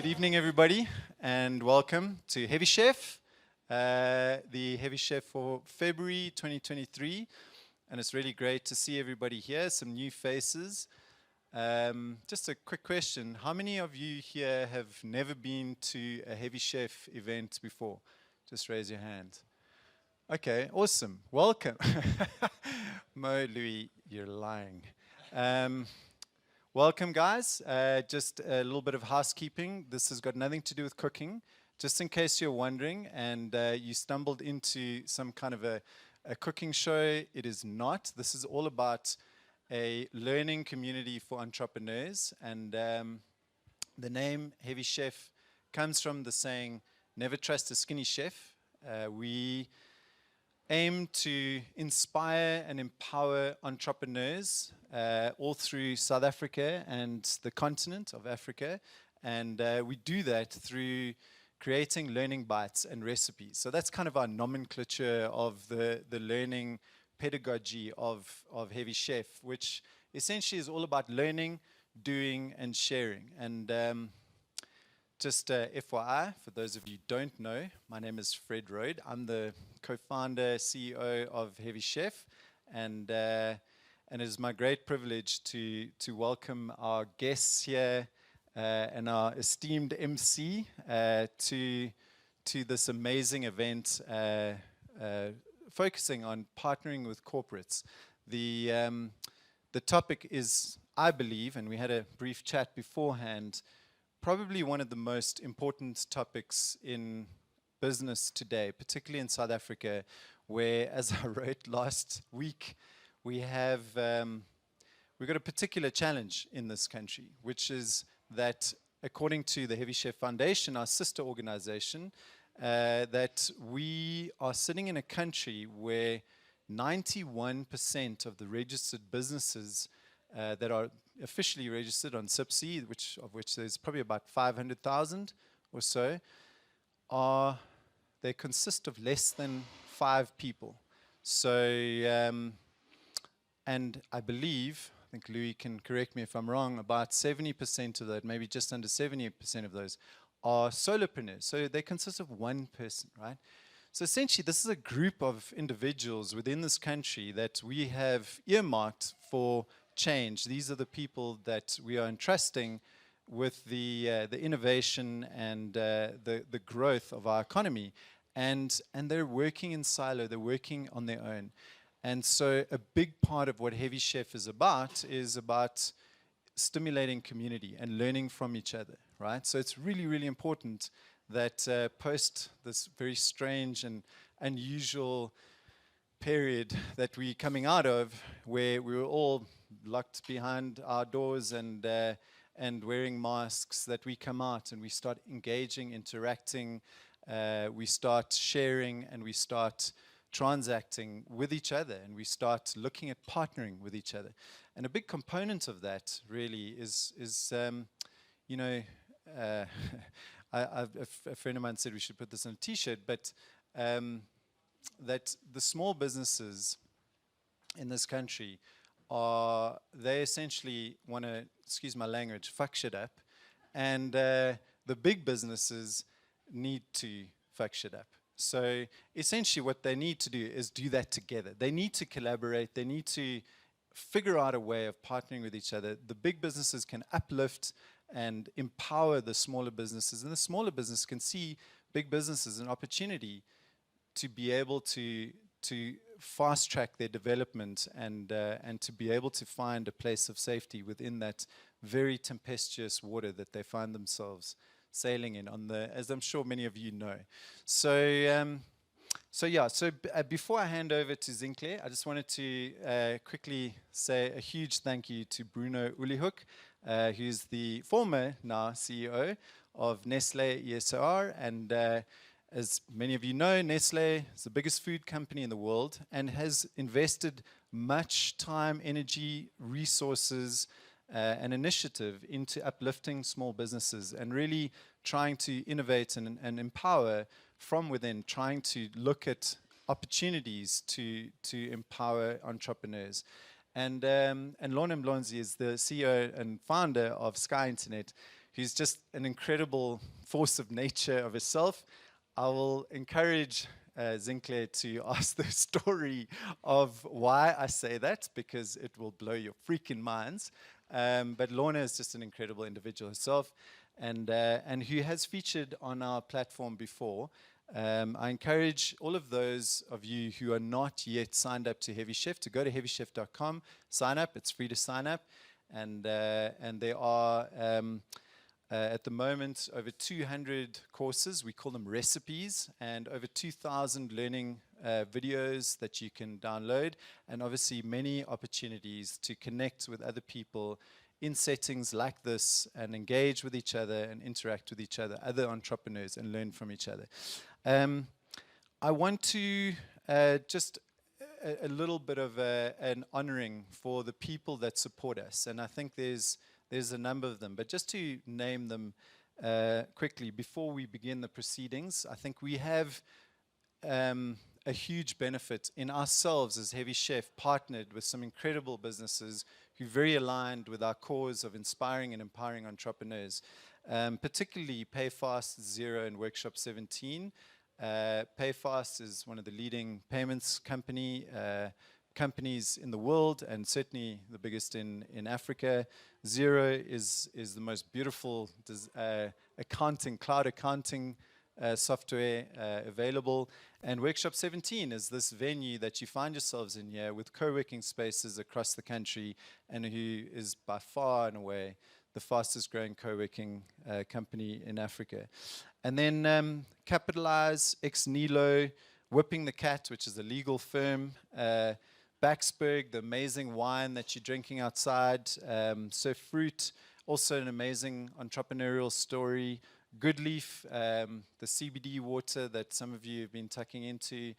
Good evening, everybody, and welcome to Heavy Chef, the Heavy Chef for February 2023. And it's really great to see everybody here, some new faces. Just a quick question. How many of you here have never been to a Heavy Chef event before? Just raise your hand. Okay, awesome. Welcome. Mo, Louis, you're lying. Welcome, guys. Just a little bit of housekeeping. This has got nothing to do with cooking. Just in case you're wondering and you stumbled into some kind of a cooking show, it is not. This is all about a learning community for entrepreneurs. And the name Heavy Chef comes from the saying, never trust a skinny chef. We aim to inspire and empower entrepreneurs all through South Africa and the continent of Africa. And we do that through creating learning bites and recipes. So that's kind of our nomenclature of the learning pedagogy of Heavy Chef, which essentially is all about learning, doing, and sharing. And just FYI, for those of you who don't know, my name is Fred Rode. I'm the co-founder, CEO of Heavy Chef, and it is my great privilege to welcome our guests here and our esteemed MC to this amazing event focusing on partnering with corporates. The topic is, I believe, and we had a brief chat beforehand, probably one of the most important topics in business today, particularly in South Africa, where, as I wrote last week, we've got a particular challenge in this country, which is that, according to the Heavy Chef Foundation, our sister organization, that we are sitting in a country where 91% of the registered businesses that are officially registered on SIPC, of which there's probably about 500,000 or so, they consist of less than 5 people. So, and I believe, I think Louis can correct me if I'm wrong, about 70% of that, maybe just under 70% of those, are solopreneurs. So they consist of one person, right? So essentially, this is a group of individuals within this country that we have earmarked for change. These are the people that we are entrusting with the innovation and the growth of our economy, and they're working in silo. They're working on their own, and so a big part of what Heavy Chef is about stimulating community and learning from each other. Right. So it's really, really important that post this very strange and unusual period that we're coming out of, where we were all locked behind our doors and wearing masks, that we come out and we start engaging, interacting, we start sharing, and we start transacting with each other, and we start looking at partnering with each other. And a big component of that really is you know, a friend of mine said we should put this on a t-shirt, but that the small businesses in this country they essentially want to, excuse my language, fuck shit up, and the big businesses need to fuck shit up. So essentially what they need to do is do that together. They need to collaborate. They need to figure out a way of partnering with each other. The big businesses can uplift and empower the smaller businesses, and the smaller business can see big businesses an opportunity to be able to fast track their development and to be able to find a place of safety within that very tempestuous water that they find themselves sailing in, as I'm sure many of you know. So before I hand over to Zinhle, I just wanted to quickly say a huge thank you to Bruno Olierhoek, who's the former now CEO of Nestlé ESAR, and as many of you know, Nestlé is the biggest food company in the world and has invested much time, energy, resources, and initiative into uplifting small businesses and really trying to innovate and empower from within, trying to look at opportunities to empower entrepreneurs. And Lorna Mlonzi is the CEO and founder of Sky Internet, who's just an incredible force of nature of herself. I will encourage Zinhle to ask the story of why I say that, because it will blow your freaking minds. But Lorna is just an incredible individual herself, and who has featured on our platform before. I encourage all of those of you who are not yet signed up to Heavy Chef to go to heavychef.com, sign up. It's free to sign up, and there are at the moment over 200 courses. We call them recipes, and over 2,000 learning videos that you can download, and obviously many opportunities to connect with other people in settings like this and engage with each other and interact with each other, other entrepreneurs, and learn from each other. I want to just a little bit of an honoring for the people that support us, and I think there's a number of them, but just to name them quickly before we begin the proceedings. I think we have a huge benefit in ourselves as Heavy Chef, partnered with some incredible businesses who are very aligned with our cause of inspiring and empowering entrepreneurs, particularly PayFast, Xero, and Workshop17. PayFast is one of the leading payments companies in the world, and certainly the biggest in Africa. Xero is the most beautiful cloud accounting software available. And Workshop17 is this venue that you find yourselves in here with co-working spaces across the country, and who is by far and away the fastest growing co-working company in Africa. And then Capitalize, ex-Nilo, Whipping the Cat, which is a legal firm, Baxberg, the amazing wine that you're drinking outside, Surf Fruit, also an amazing entrepreneurial story, Goodleaf, the CBD water that some of you have been tucking into.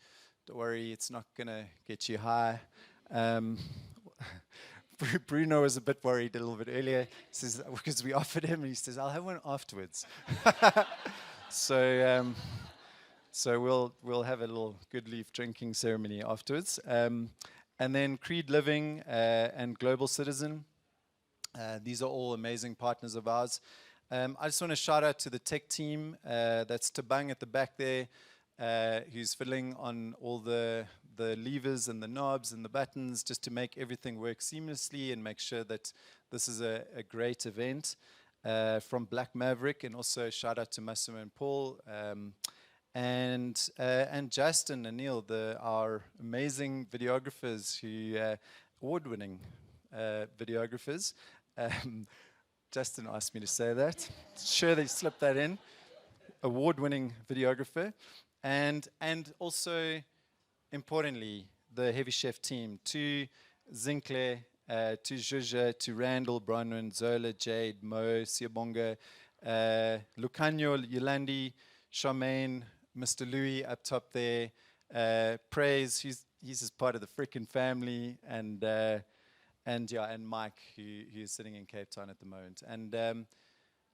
Don't worry, it's not going to get you high. Bruno was a bit worried a little bit earlier. He says, because we offered him, and he says, I'll have one afterwards. So we'll have a little Goodleaf drinking ceremony afterwards. And then Creed Living and Global Citizen. These are all amazing partners of ours. I just want to shout out to the tech team. That's Tabang at the back there, who's fiddling on all the levers and the knobs and the buttons just to make everything work seamlessly and make sure that this is a great event. From Black Maverick, and also shout out to Massimo and Paul. And Justin and Neil, our amazing videographers, award-winning videographers. Justin asked me to say that. Sure, they slipped that in. Award-winning videographer. And also, importantly, the Heavy Chef team, to Zinhle, to Juja, to Randall, Bronwyn, Zola, Jade, Mo, Siabonga, Lucanio, Yolandi, Charmaine, Mr. Louis up top there, Praise, he's just part of the freaking family, and Mike, who is sitting in Cape Town at the moment. And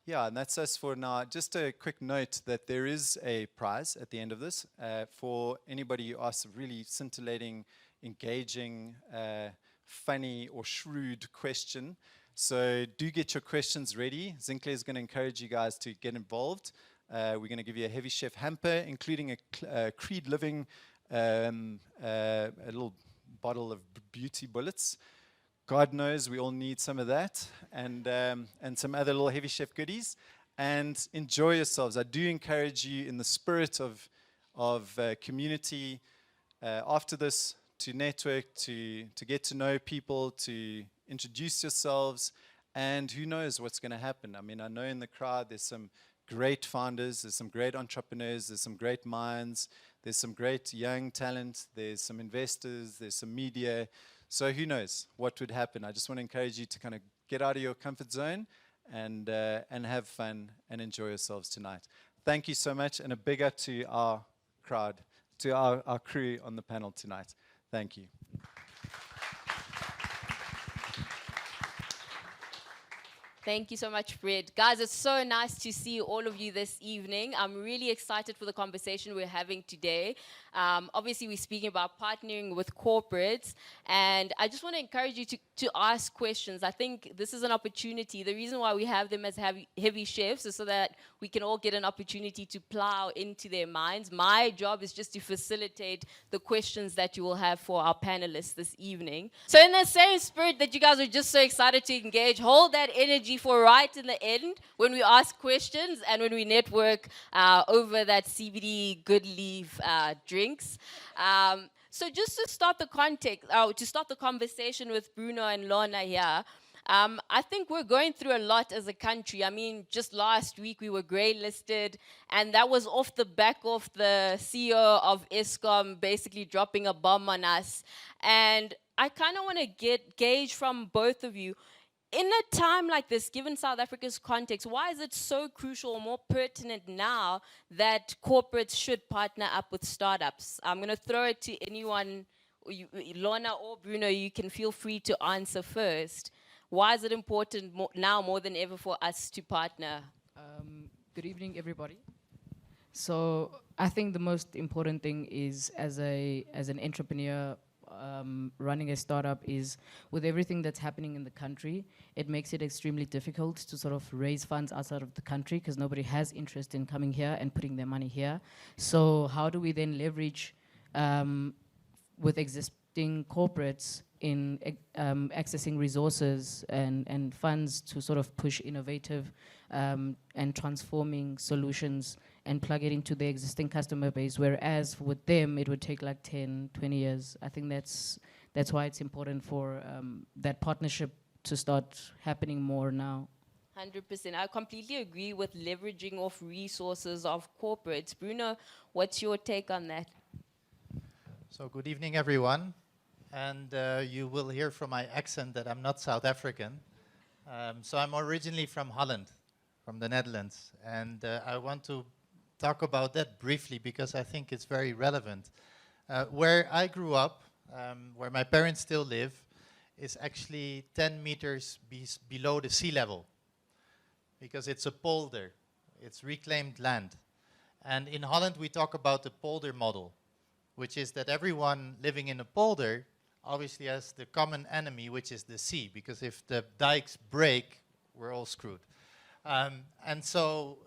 and that's us for now. Just a quick note that there is a prize at the end of this for anybody who asks a really scintillating, engaging, funny or shrewd question. So do get your questions ready. Zinhle is going to encourage you guys to get involved. We're going to give you a Heavy Chef hamper, including a Creed Living, a little bottle of beauty bullets. God knows we all need some of that, and some other little Heavy Chef goodies. And enjoy yourselves. I do encourage you, in the spirit of community, after this, to network, to get to know people, to introduce yourselves, and who knows what's going to happen. I mean, I know in the crowd there's some great founders, there's some great entrepreneurs, there's some great minds, there's some great young talent, there's some investors, there's some media. So who knows what would happen. I just want to encourage you to kind of get out of your comfort zone and have fun and enjoy yourselves tonight. Thank you so much, and a big up to our crowd, to our crew on the panel tonight. Thank you. Thank you so much, Fred. Guys, it's so nice to see all of you this evening. I'm really excited for the conversation we're having today. Obviously, we're speaking about partnering with corporates, and I just want to encourage you to ask questions. I think this is an opportunity. The reason why we have them as heavy chefs is so that we can all get an opportunity to plow into their minds. My job is just to facilitate the questions that you will have for our panelists this evening. So in the same spirit that you guys are just so excited to engage, hold that energy for right in the end when we ask questions and when we network over that CBD good leaf drinks. So just to start the to start the conversation with Bruno and Lorna here, I think we're going through a lot as a country. I mean, just last week we were grey listed, and that was off the back of the CEO of Eskom basically dropping a bomb on us. And I kind of want to gauge from both of you, in a time like this, given South Africa's context, why is it so crucial, more pertinent now that corporates should partner up with startups? I'm going to throw it to anyone, Lorna or Bruno, you can feel free to answer first. Why is it important now more than ever for us to partner? Good evening, everybody. So I think the most important thing is, as an entrepreneur running a startup, is with everything that's happening in the country, it makes it extremely difficult to sort of raise funds outside of the country because nobody has interest in coming here and putting their money here. So how do we then leverage with existing corporates in accessing resources and funds to sort of push innovative and transforming solutions and plug it into the existing customer base, whereas with them it would take like 10, 20 years. I think that's why it's important for that partnership to start happening more now. 100%. I completely agree with leveraging of resources of corporates. Bruno, what's your take on that? So good evening, everyone. And you will hear from my accent that I'm not South African. So I'm originally from Holland, from the Netherlands. And I want to talk about that briefly because I think it's very relevant. Where I grew up, where my parents still live, is actually 10 meters below the sea level because it's a polder. It's reclaimed land. And in Holland, we talk about the polder model, which is that everyone living in a polder obviously has the common enemy, which is the sea, because if the dikes break, we're all screwed. And so,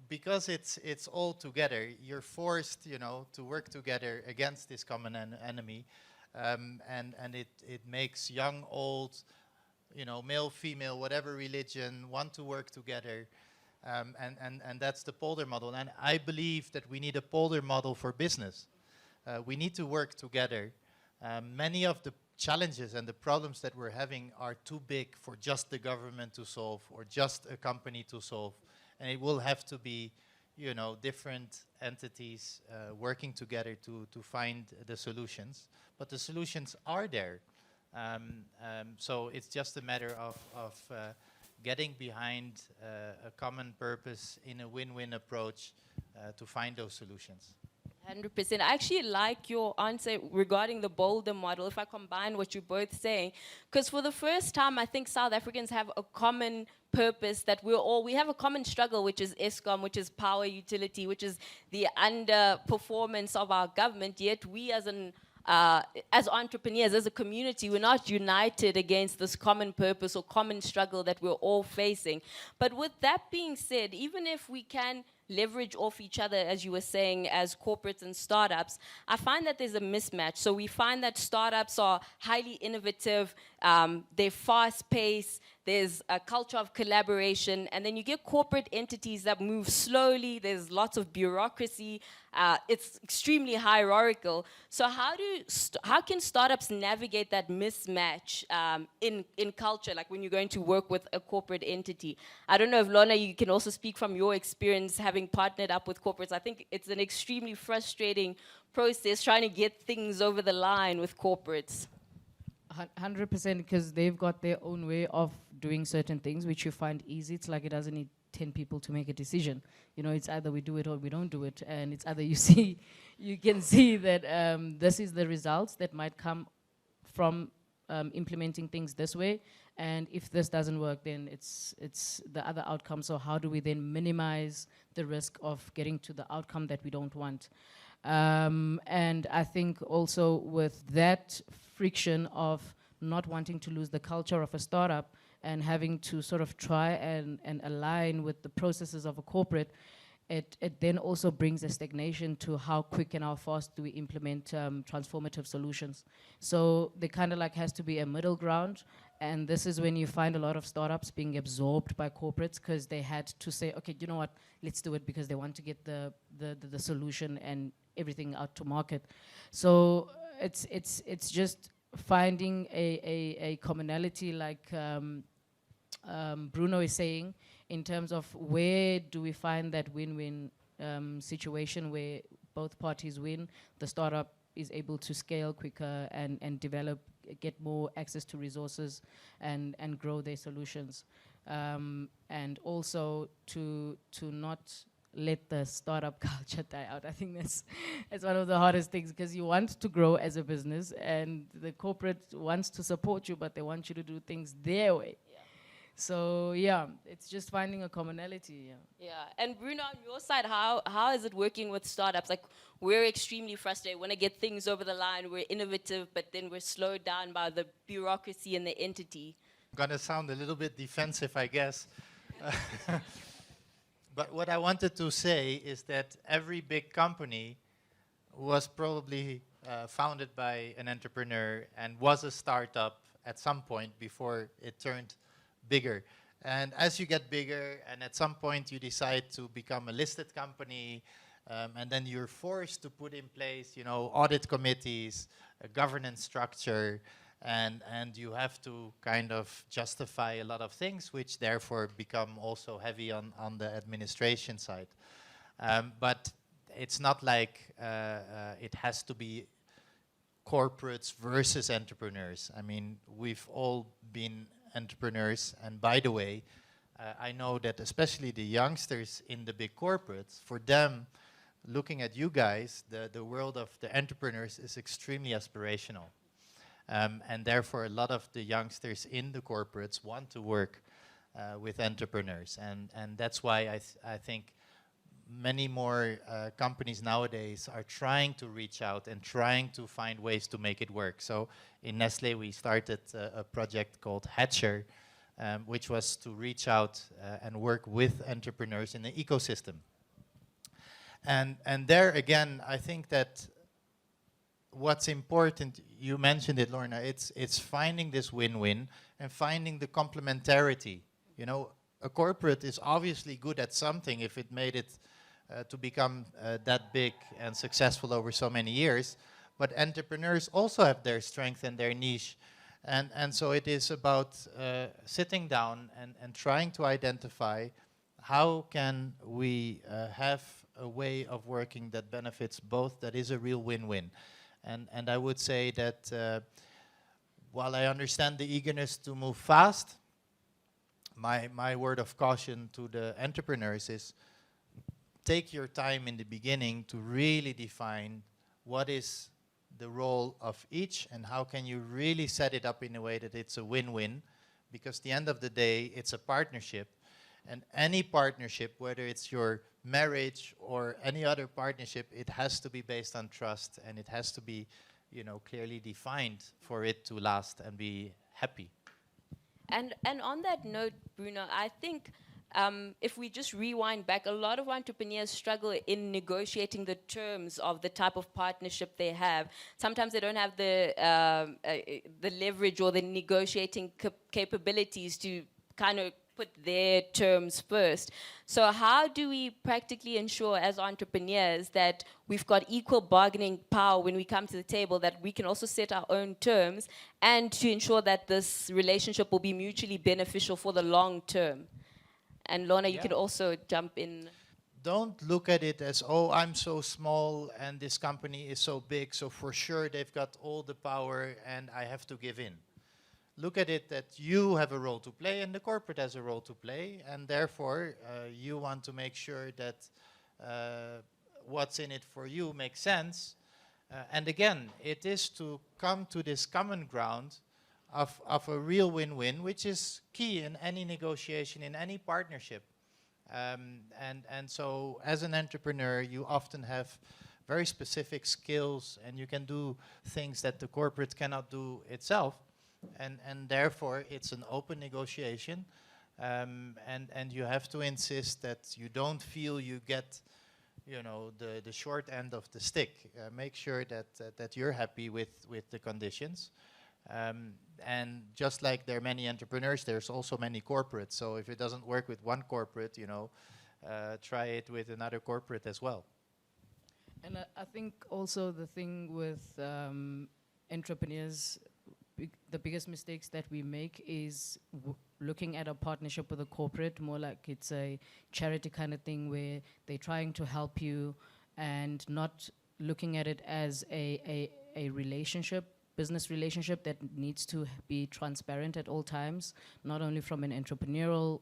because it's all together, you're forced, to work together against this common enemy, and it makes young, old, male, female, whatever religion, want to work together, and that's the polder model. And I believe that we need a polder model for business. We need to work together. Many of the challenges and the problems that we're having are too big for just the government to solve or just a company to solve. And it will have to be, different entities working together to find the solutions. But the solutions are there. So it's just a matter of getting behind a common purpose in a win-win approach to find those solutions. 100%. I actually like your answer regarding the bolder model, if I combine what you're both saying, because for the first time, I think South Africans have a common purpose that we have a common struggle, which is Eskom, which is power utility, which is the underperformance of our government, yet we as entrepreneurs, as a community, we're not united against this common purpose or common struggle that we're all facing. But with that being said, even if we can leverage off each other, as you were saying, as corporates and startups, I find that there's a mismatch. So we find that startups are highly innovative, they're fast-paced, there's a culture of collaboration, and then you get corporate entities that move slowly, there's lots of bureaucracy, it's extremely hierarchical. So how can startups navigate that mismatch in culture, like when you're going to work with a corporate entity? I don't know if, Lorna, you can also speak from your experience having partnered up with corporates. I think it's an extremely frustrating process trying to get things over the line with corporates. 100%, because they've got their own way of doing certain things, which you find easy. It's like it doesn't need 10 people to make a decision. It's either we do it or we don't do it. And it's either you can see that this is the results that might come from implementing things this way. And if this doesn't work, then it's the other outcome. So how do we then minimize the risk of getting to the outcome that we don't want? And I think also with that friction of not wanting to lose the culture of a startup and having to sort of try and align with the processes of a corporate, it then also brings a stagnation to how quick and how fast do we implement transformative solutions. So there kind of like has to be a middle ground, and this is when you find a lot of startups being absorbed by corporates because they had to say, okay, you know what, let's do it, because they want to get the solution and everything out to market. So it's just finding a commonality, like Bruno is saying, in terms of where do we find that win-win situation where both parties win, the startup is able to scale quicker and develop, get more access to resources and grow their solutions. And also to not let the startup culture die out. I think that's one of the hardest things, because you want to grow as a business and the corporate wants to support you, but they want you to do things their way. So yeah, it's just finding a commonality. Yeah, and Bruno, on your side, how is it working with startups? Like, we're extremely frustrated. Want to get things over the line. We're innovative, but then we're slowed down by the bureaucracy and the entity. I'm gonna sound a little bit defensive, I guess. But what I wanted to say is that every big company was probably founded by an entrepreneur and was a startup at some point before it turned bigger. And as you get bigger, and at some point you decide to become a listed company, and then you're forced to put in place, audit committees, a governance structure, and you have to kind of justify a lot of things, which therefore become also heavy on the administration side. But it's not like it has to be corporates versus entrepreneurs. I mean, we've all been entrepreneurs, and by the way, I know that especially the youngsters in the big corporates, for them, looking at you guys, the world of the entrepreneurs is extremely aspirational. And therefore, a lot of the youngsters in the corporates want to work with entrepreneurs. And that's why I think many more companies nowadays are trying to reach out and trying to find ways to make it work. So in Nestlé, we started a project called Hatcher, which was to reach out and work with entrepreneurs in the ecosystem. And there again, I think that what's important, you mentioned it, Lorna, it's finding this win-win and finding the complementarity. A corporate is obviously good at something if it made it to become that big and successful over so many years, but entrepreneurs also have their strength and their niche. And so it is about sitting down and trying to identify how can we have a way of working that benefits both, that is a real win-win. And I would say that while I understand the eagerness to move fast, my word of caution to the entrepreneurs is take your time in the beginning to really define what is the role of each and how can you really set it up in a way that it's a win-win, because at the end of the day, it's a partnership. And any partnership, whether it's your marriage or any other partnership, it has to be based on trust, and it has to be, clearly defined for it to last and be happy. And on that note, Bruno, I think if we just rewind back, a lot of entrepreneurs struggle in negotiating the terms of the type of partnership they have. Sometimes they don't have the leverage or the negotiating capabilities to kind of put their terms first. So how do we practically ensure as entrepreneurs that we've got equal bargaining power when we come to the table, that we can also set our own terms, and to ensure that this relationship will be mutually beneficial for the long term? And Lorna, you could also jump in. Don't look at it as, oh, I'm so small and this company is so big, so for sure they've got all the power and I have to give in. Look at it that you have a role to play and the corporate has a role to play, and therefore you want to make sure that what's in it for you makes sense. And again, it is to come to this common ground of a real win-win, which is key in any negotiation, in any partnership. And so as an entrepreneur, you often have very specific skills, and you can do things that the corporate cannot do itself. And therefore, it's an open negotiation. And you have to insist that you don't feel you get, you know, the short end of the stick. Make sure that you're happy with the conditions. And just like there are many entrepreneurs, there's also many corporates. So if it doesn't work with one corporate, you know, try it with another corporate as well. And I think also the thing with entrepreneurs, the biggest mistakes that we make is looking at a partnership with a corporate more like it's a charity kind of thing where they're trying to help you and not looking at it as a relationship, business relationship that needs to be transparent at all times, not only from an entrepreneurial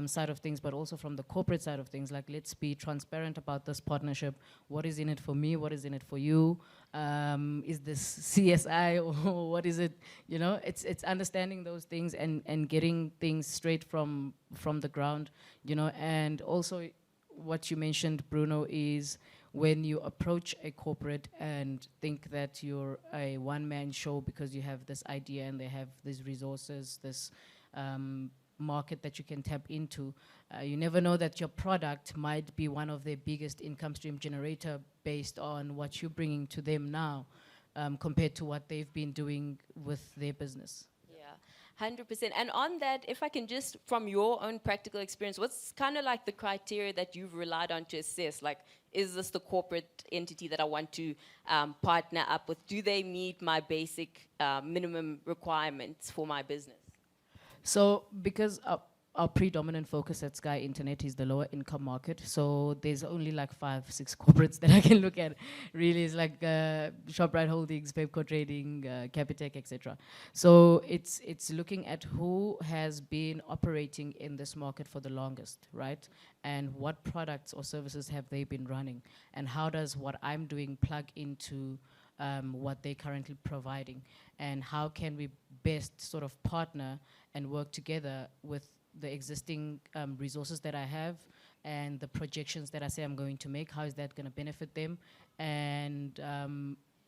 side of things, but also from the corporate side of things. Like, let's be transparent about this partnership. What is in it for me? What is in it for you? Is this CSI or what is it? You know, it's understanding those things and getting things straight from the ground, you know. And also what you mentioned, Bruno, is when you approach a corporate and think that you're a one-man show because you have this idea and they have these resources, this market that you can tap into, you never know that your product might be one of their biggest income stream generator based on what you're bringing to them now, compared to what they've been doing with their business. Yeah, 100%. And on that, if I can just, from your own practical experience, what's kind of like the criteria that you've relied on to assess? Like, is this the corporate entity that I want to partner up with? Do they meet my basic minimum requirements for my business? So because our predominant focus at Sky Internet is the lower income market, so there's only like 5-6 corporates that I can look at. Really, it's like ShopRite Holdings, Pepco Trading, Capitec, etc. So it's looking at who has been operating in this market for the longest, right? And what products or services have they been running? And how does what I'm doing plug into what they're currently providing? And how can we best sort of partner and work together with the existing resources that I have and the projections that I say I'm going to make? How is that going to benefit them? And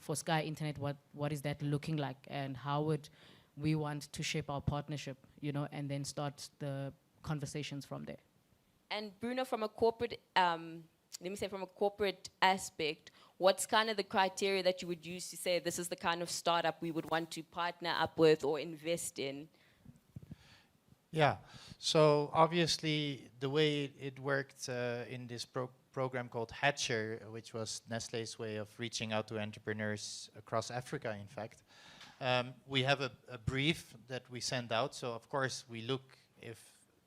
for Sky Internet, what is that looking like? And how would we want to shape our partnership, you know, and then start the conversations from there. And Bruno, from a corporate, let me say from a corporate aspect, what's kind of the criteria that you would use to say this is the kind of startup we would want to partner up with or invest in? Yeah, so obviously the way it worked in this program called Hatcher, which was Nestlé's way of reaching out to entrepreneurs across Africa, in fact, we have a brief that we send out. So of course we look if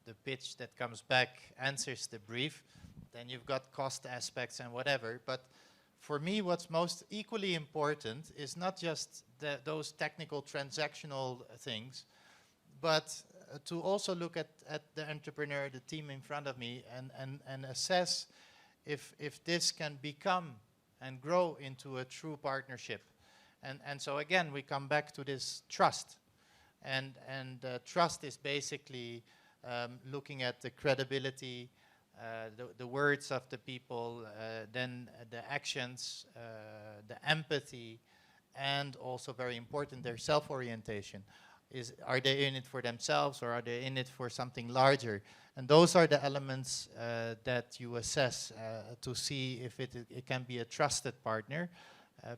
the pitch that comes back answers the brief, then you've got cost aspects and whatever. But for me, what's most equally important is not just those technical transactional things, but to also look at the entrepreneur, the team in front of me, and assess if this can become and grow into a true partnership. And so again, we come back to this trust. And trust is basically looking at the credibility, the words of the people, then the actions, the empathy, and also very important, their self-orientation. Are they in it for themselves or are they in it for something larger? And those are the elements that you assess to see if it can be a trusted partner.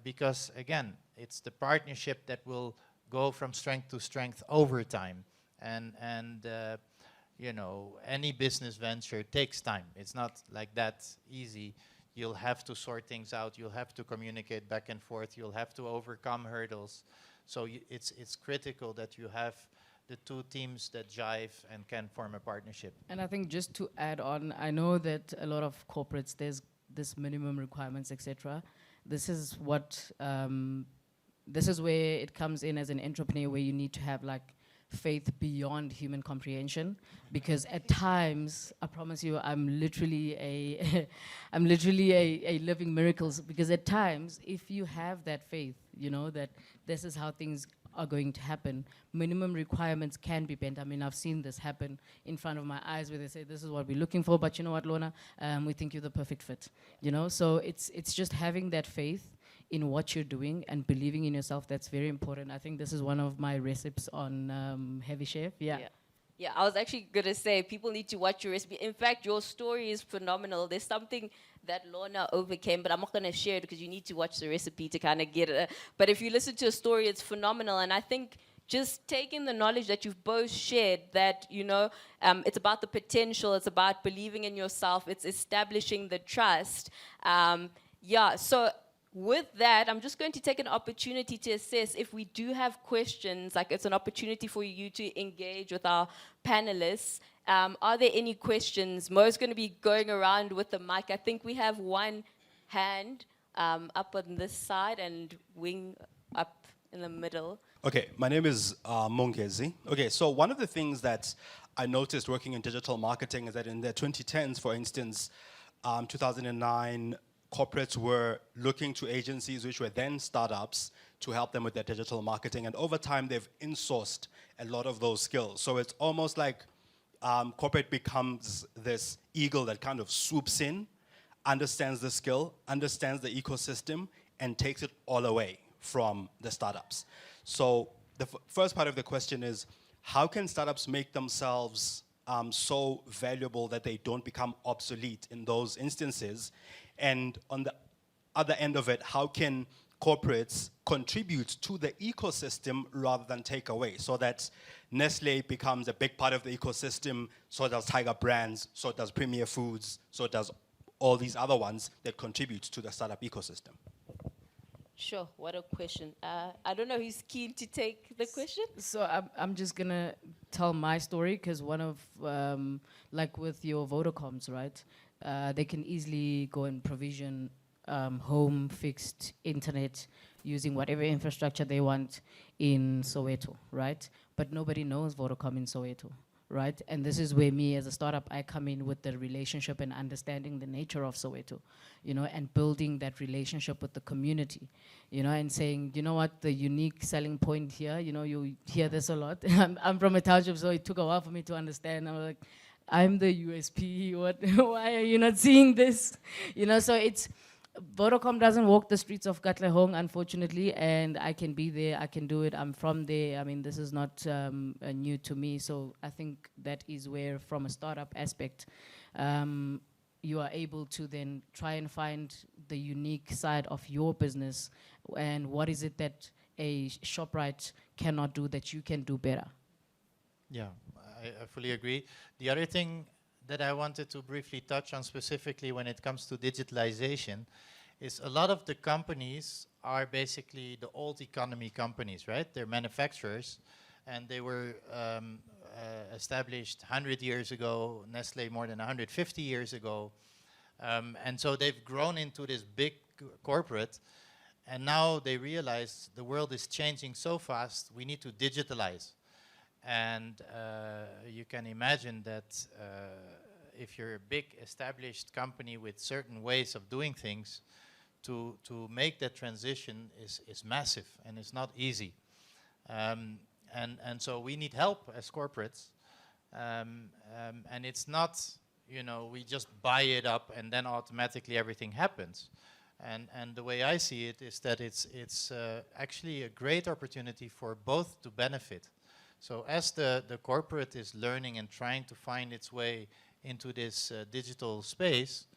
Because again, it's the partnership that will go from strength to strength over time. And you know, any business venture takes time. It's not like that easy. You'll have to sort things out. You'll have to communicate back and forth. You'll have to overcome hurdles. So it's critical that you have the two teams that jive and can form a partnership. And I think just to add on, I know that a lot of corporates, there's this minimum requirements, etc. This is what, this is where it comes in as an entrepreneur, where you need to have like faith beyond human comprehension, because at times, I promise you, I'm literally a living miracles, because at times, if you have that faith, you know, that this is how things are going to happen. Minimum requirements can be bent. I mean, I've seen this happen in front of my eyes where they say, this is what we're looking for, but you know what, Lorna, we think you're the perfect fit, you know? So it's just having that faith in what you're doing and believing in yourself. That's very important. I think this is one of my recipes on Heavy Chef. Yeah. Yeah, I was actually going to say, people need to watch your recipe. In fact, your story is phenomenal. There's something that Lorna overcame, but I'm not going to share it because you need to watch the recipe to kind of get it. But if you listen to a story, it's phenomenal. And I think just taking the knowledge that you've both shared, that, you know, it's about the potential, it's about believing in yourself, it's establishing the trust. Yeah, so with that, I'm just going to take an opportunity to assess if we do have questions, like it's an opportunity for you to engage with our panelists. Are there any questions? Mo's going to be going around with the mic. I think we have one hand up on this side and wing up in the middle. Okay, my name is Mongezi. Okay, so one of the things that I noticed working in digital marketing is that in the 2010s, for instance, 2009, corporates were looking to agencies which were then startups to help them with their digital marketing. And over time, they've insourced a lot of those skills. So it's almost like corporate becomes this eagle that kind of swoops in, understands the skill, understands the ecosystem, and takes it all away from the startups. So the first part of the question is, how can startups make themselves so valuable that they don't become obsolete in those instances? And on the other end of it, how can corporates contribute to the ecosystem rather than take away, so that Nestlé becomes a big part of the ecosystem, so does Tiger Brands, so does Premier Foods, so does all these other ones that contribute to the startup ecosystem? Sure, what a question. I don't know who's keen to take the question. So I'm just going to tell my story, because one of, like with your Vodacoms, right? They can easily go and provision home fixed internet using whatever infrastructure they want in Soweto, right? But nobody knows Vodacom in Soweto, right? And this is where me as a startup, I come in with the relationship and understanding the nature of Soweto, you know, and building that relationship with the community, you know, and saying, you know what, the unique selling point here, you know, you hear this a lot. I'm from a township, so it took a while for me to understand. I'm like, I'm the USP, what, why are you not seeing this? You know, so it's, Vodacom doesn't walk the streets of Katlehong, unfortunately, and I can be there, I can do it, I'm from there. I mean, this is not new to me, so I think that is where, from a startup aspect, you are able to then try and find the unique side of your business, and what is it that a ShopRite cannot do that you can do better. Yeah, I fully agree. The other thing that I wanted to briefly touch on specifically when it comes to digitalization is a lot of the companies are basically the old economy companies, right? They're manufacturers, and they were established 100 years ago, Nestlé more than 150 years ago. And so they've grown into this big corporate, and now they realize the world is changing so fast, we need to digitalize. And you can imagine that if you're a big established company with certain ways of doing things, to make that transition is massive, and it's not easy. And so we need help as corporates. And it's not, you know, we just buy it up and then automatically everything happens. And the way I see it is that it's actually a great opportunity for both to benefit. So as the corporate is learning and trying to find its way into this digital space,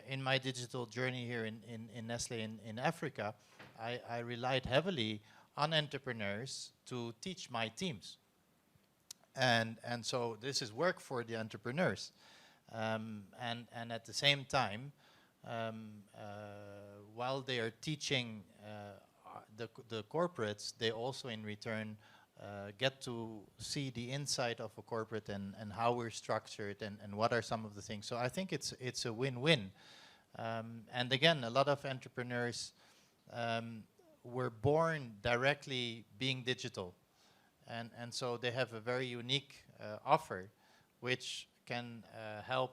in my digital journey here in Nestlé in Africa, I relied heavily on entrepreneurs to teach my teams. And so this is work for the entrepreneurs. And at the same time, while they are teaching the corporates, they also in return get to see the inside of a corporate and how we're structured and what are some of the things. So I think it's a win-win. And again, a lot of entrepreneurs were born directly being digital. And so they have a very unique offer, which can help,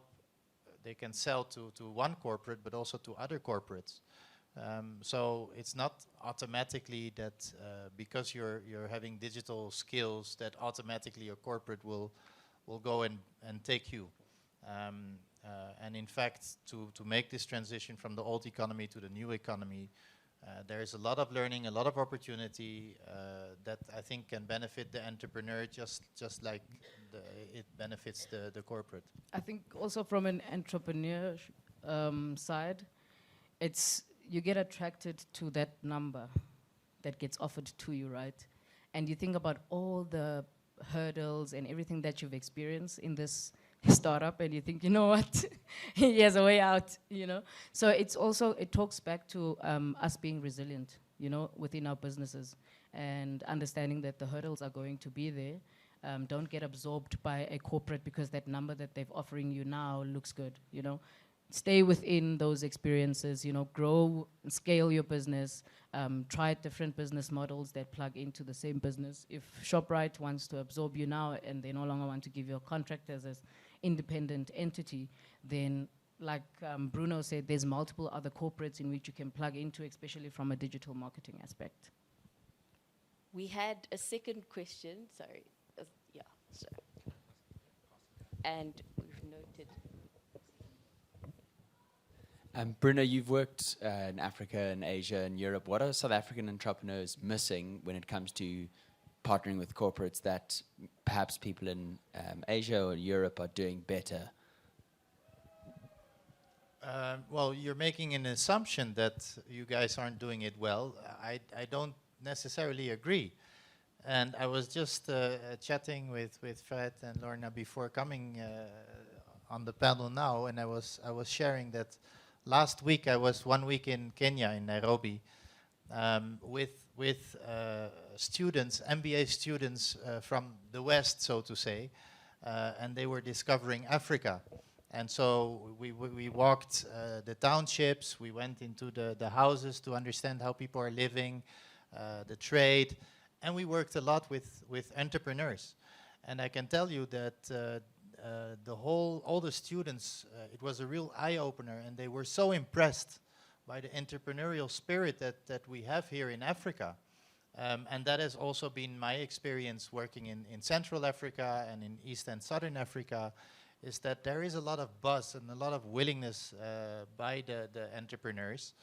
they can sell to one corporate, but also to other corporates. So it's not automatically that because you're having digital skills that automatically a corporate will go and take you. And in fact, to make this transition from the old economy to the new economy, there is a lot of learning, a lot of opportunity that I think can benefit the entrepreneur just like it benefits the corporate. I think also from an entrepreneur side, it's you get attracted to that number that gets offered to you, right? And you think about all the hurdles and everything that you've experienced in this startup, and you think, you know what, he has a way out, you know? So it's also, it talks back to us being resilient, you know, within our businesses, and understanding that the hurdles are going to be there. Don't get absorbed by a corporate because that number that they're offering you now looks good, you know? Stay within those experiences, you know, grow, scale your business, try different business models that plug into the same business. If ShopRite wants to absorb you now and they no longer want to give you a contract as an independent entity, then like Bruno said, there's multiple other corporates in which you can plug into, especially from a digital marketing aspect. We had a second question, sorry. Yeah, sorry. And we've noted. Bruno, you've worked in Africa and Asia and Europe. What are South African entrepreneurs missing when it comes to partnering with corporates that perhaps people in Asia or Europe are doing better? Well, you're making an assumption that you guys aren't doing it well. I don't necessarily agree. And I was just chatting with Fred and Lorna before coming on the panel now, and I was sharing that last week I was 1 week in Kenya, in Nairobi, with students, MBA students from the West, so to say, and they were discovering Africa. And so we walked the townships, we went into the houses to understand how people are living, the trade, and we worked a lot with entrepreneurs. And I can tell you that all the students, it was a real eye-opener, and they were so impressed by the entrepreneurial spirit that we have here in Africa. And that has also been my experience working in Central Africa and in East and Southern Africa, is that there is a lot of buzz and a lot of willingness by the entrepreneurs.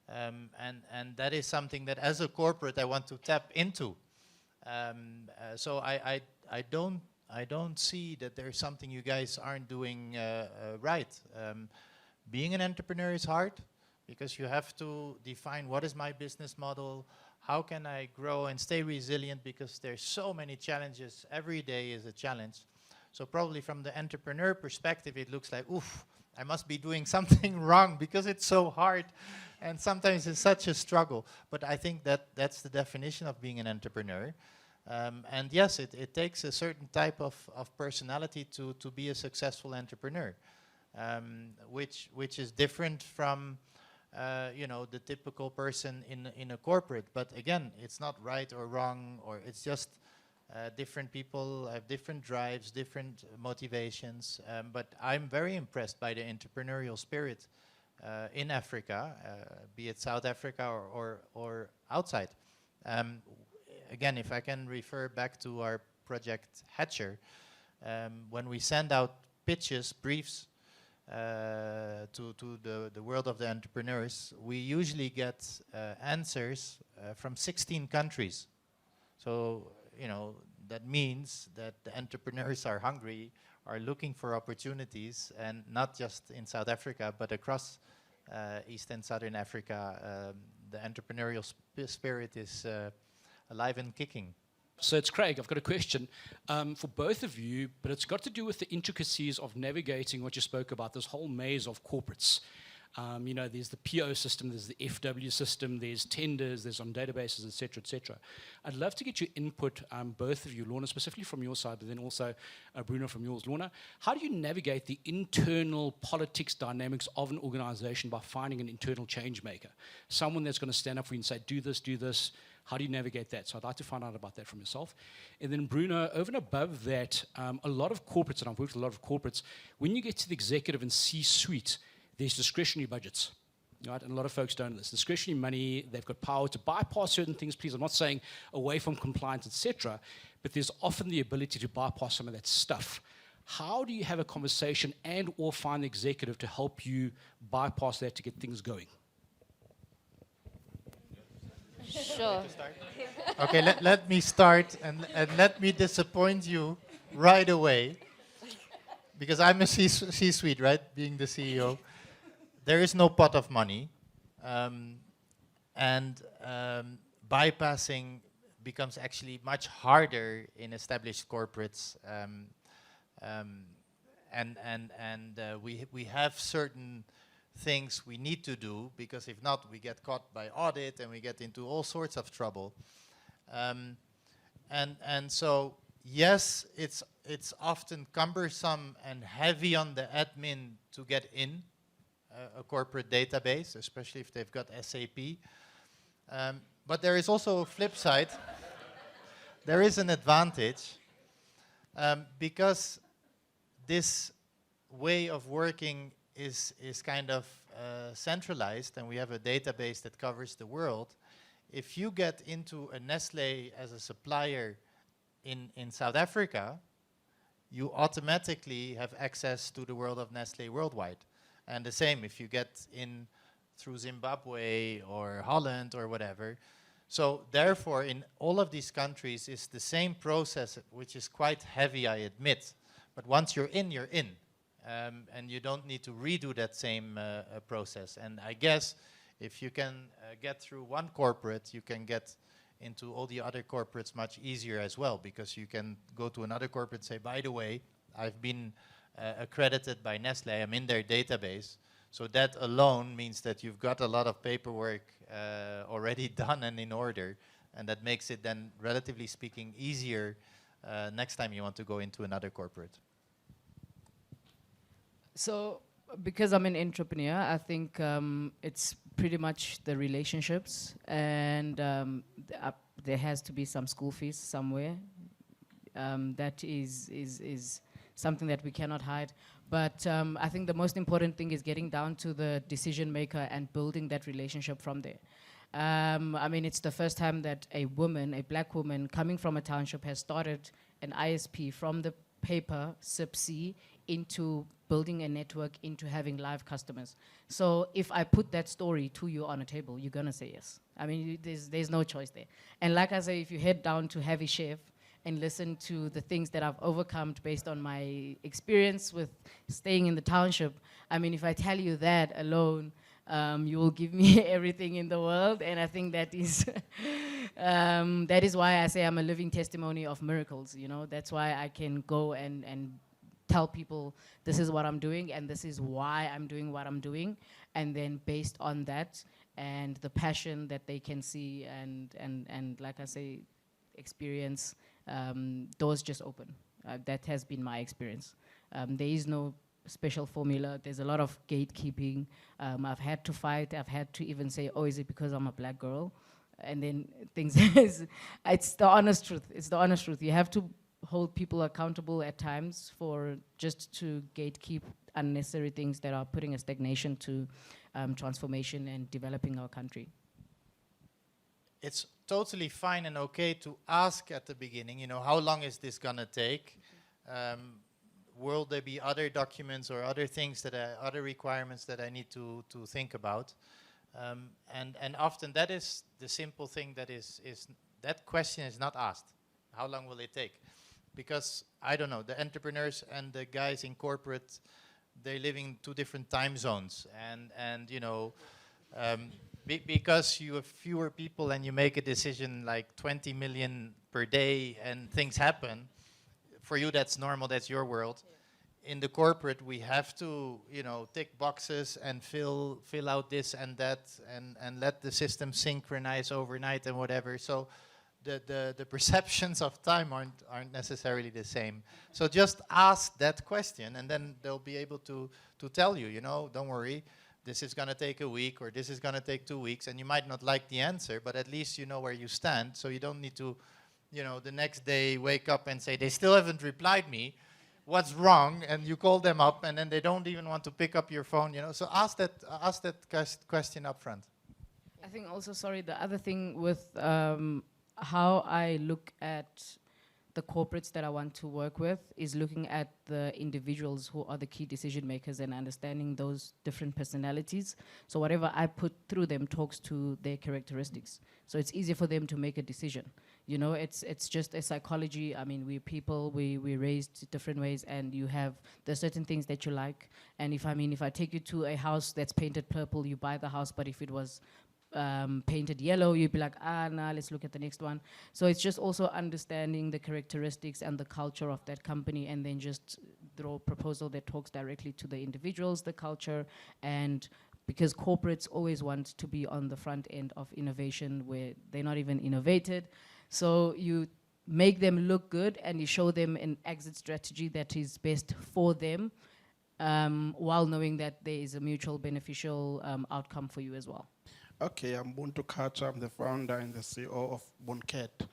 And that is something that as a corporate I want to tap into. So I don't see that there's something you guys aren't doing right. Being an entrepreneur is hard because you have to define what is my business model, how can I grow and stay resilient, because there's so many challenges. Every day is a challenge. So probably from the entrepreneur perspective, it looks like, oof, I must be doing something wrong because it's so hard. And sometimes it's such a struggle. But I think that's the definition of being an entrepreneur. And yes, it takes a certain type of personality to be a successful entrepreneur, which is different from the typical person in a corporate. But again, it's not right or wrong, or it's just different people have different drives, different motivations. But I'm very impressed by the entrepreneurial spirit in Africa, be it South Africa or outside. Again, if I can refer back to our project Hatcher, when we send out pitches, briefs to the world of the entrepreneurs, we usually get answers from 16 countries. So, that means that the entrepreneurs are hungry, are looking for opportunities, and not just in South Africa, but across East and Southern Africa. The entrepreneurial spirit is alive and kicking. So it's Craig, I've got a question for both of you, but it's got to do with the intricacies of navigating what you spoke about, this whole maze of corporates. There's the PO system, there's the FW system, there's tenders, there's on databases, et cetera, et cetera. I'd love to get your input, both of you, Lorna, specifically from your side, but then also Bruno from yours. Lorna, how do you navigate the internal politics dynamics of an organization by finding an internal change maker? Someone that's going to stand up for you and say, do this, do this. How do you navigate that? So I'd like to find out about that from yourself. And then Bruno, over and above that, a lot of corporates, and I've worked with a lot of corporates, when you get to the executive and C-suite, there's discretionary budgets. Right? And a lot of folks don't know this. Discretionary money, they've got power to bypass certain things. Please, I'm not saying away from compliance, etc., but there's often the ability to bypass some of that stuff. How do you have a conversation and or find an executive to help you bypass that to get things going? Sure. Okay, let me start and let me disappoint you right away. Because I'm a C-suite, right? Being the CEO. There is no pot of money. Bypassing becomes actually much harder in established corporates. We have certain things we need to do, because if not, we get caught by audit and we get into all sorts of trouble. So, yes, it's often cumbersome and heavy on the admin to get in a corporate database, especially if they've got SAP. But there is also a flip side. There is an advantage, because this way of working is kind of centralized, and we have a database that covers the world. If you get into a Nestlé as a supplier in South Africa, you automatically have access to the world of Nestlé worldwide. And the same if you get in through Zimbabwe or Holland or whatever. So therefore, in all of these countries, it's the same process, which is quite heavy, I admit. But once you're in, you're in. And you don't need to redo that same process. And I guess if you can get through one corporate, you can get into all the other corporates much easier as well, because you can go to another corporate and say, by the way, I've been accredited by Nestlé, I'm in their database. So that alone means that you've got a lot of paperwork already done and in order, and that makes it then, relatively speaking, easier next time you want to go into another corporate. So, because I'm an entrepreneur, I think it's pretty much the relationships, and there has to be some school fees somewhere. That is something that we cannot hide. But I think the most important thing is getting down to the decision maker and building that relationship from there. I mean, it's the first time that a woman, a black woman coming from a township, has started an ISP from the paper, SIP-C, into building a network, into having live customers. So if I put that story to you on a table, you're gonna say yes. I mean, there's no choice there. And like I say, if you head down to Heavy Chef and listen to the things that I've overcome based on my experience with staying in the township, I mean, if I tell you that alone, you will give me everything in the world. And I think that is that is why I say I'm a living testimony of miracles. You know, that's why I can go and tell people this is what I'm doing and this is why I'm doing what I'm doing, and then based on that and the passion that they can see and like I say, experience, doors just open. That has been my experience. There is no special formula. There's a lot of gatekeeping. I've had to fight. I've had to even say, oh, is it because I'm a black girl? And then things, it's the honest truth. It's the honest truth. You have to hold people accountable at times for just to gatekeep unnecessary things that are putting a stagnation to transformation and developing our country. It's totally fine and okay to ask at the beginning, you know, how long is this gonna take? Will there be other documents or other things that other requirements that I need to think about? And often that is the simple thing that is that question is not asked. How long will it take? Because, I don't know, the entrepreneurs and the guys in corporate, they live in 2 different time zones. And you know, because you have fewer people and you make a decision like 20 million per day and things happen, for you that's normal, that's your world. Yeah. In the corporate, we have to, you know, tick boxes and fill out this and that and let the system synchronize overnight and whatever. So the perceptions of time aren't necessarily the same. So just ask that question and then they'll be able to tell you, you know, don't worry, this is gonna take a week or this is gonna take 2 weeks, and you might not like the answer, but at least you know where you stand, so you don't need to, you know, the next day wake up and say, they still haven't replied me. what's wrong, and you call them up, and then they don't even want to pick up your phone, you know. So ask that question up front. I think also, sorry, the other thing with how I look at the corporates that I want to work with is looking at the individuals who are the key decision makers and understanding those different personalities. So whatever I put through them talks to their characteristics. So it's easier for them to make a decision. You know, it's just a psychology. I mean, we're people, we're raised different ways, and there's certain things that you like. And if I take you to a house that's painted purple, you buy the house, but if it was painted yellow, you'd be like, nah, let's look at the next one. So it's just also understanding the characteristics and the culture of that company, and then just throw a proposal that talks directly to the individuals, the culture, and because corporates always want to be on the front end of innovation where they're not even innovated. So you make them look good and you show them an exit strategy that is best for them, while knowing that there is a mutual beneficial outcome for you as well. Okay, I'm Buntu Kacha. I'm the founder and the CEO of Bunket.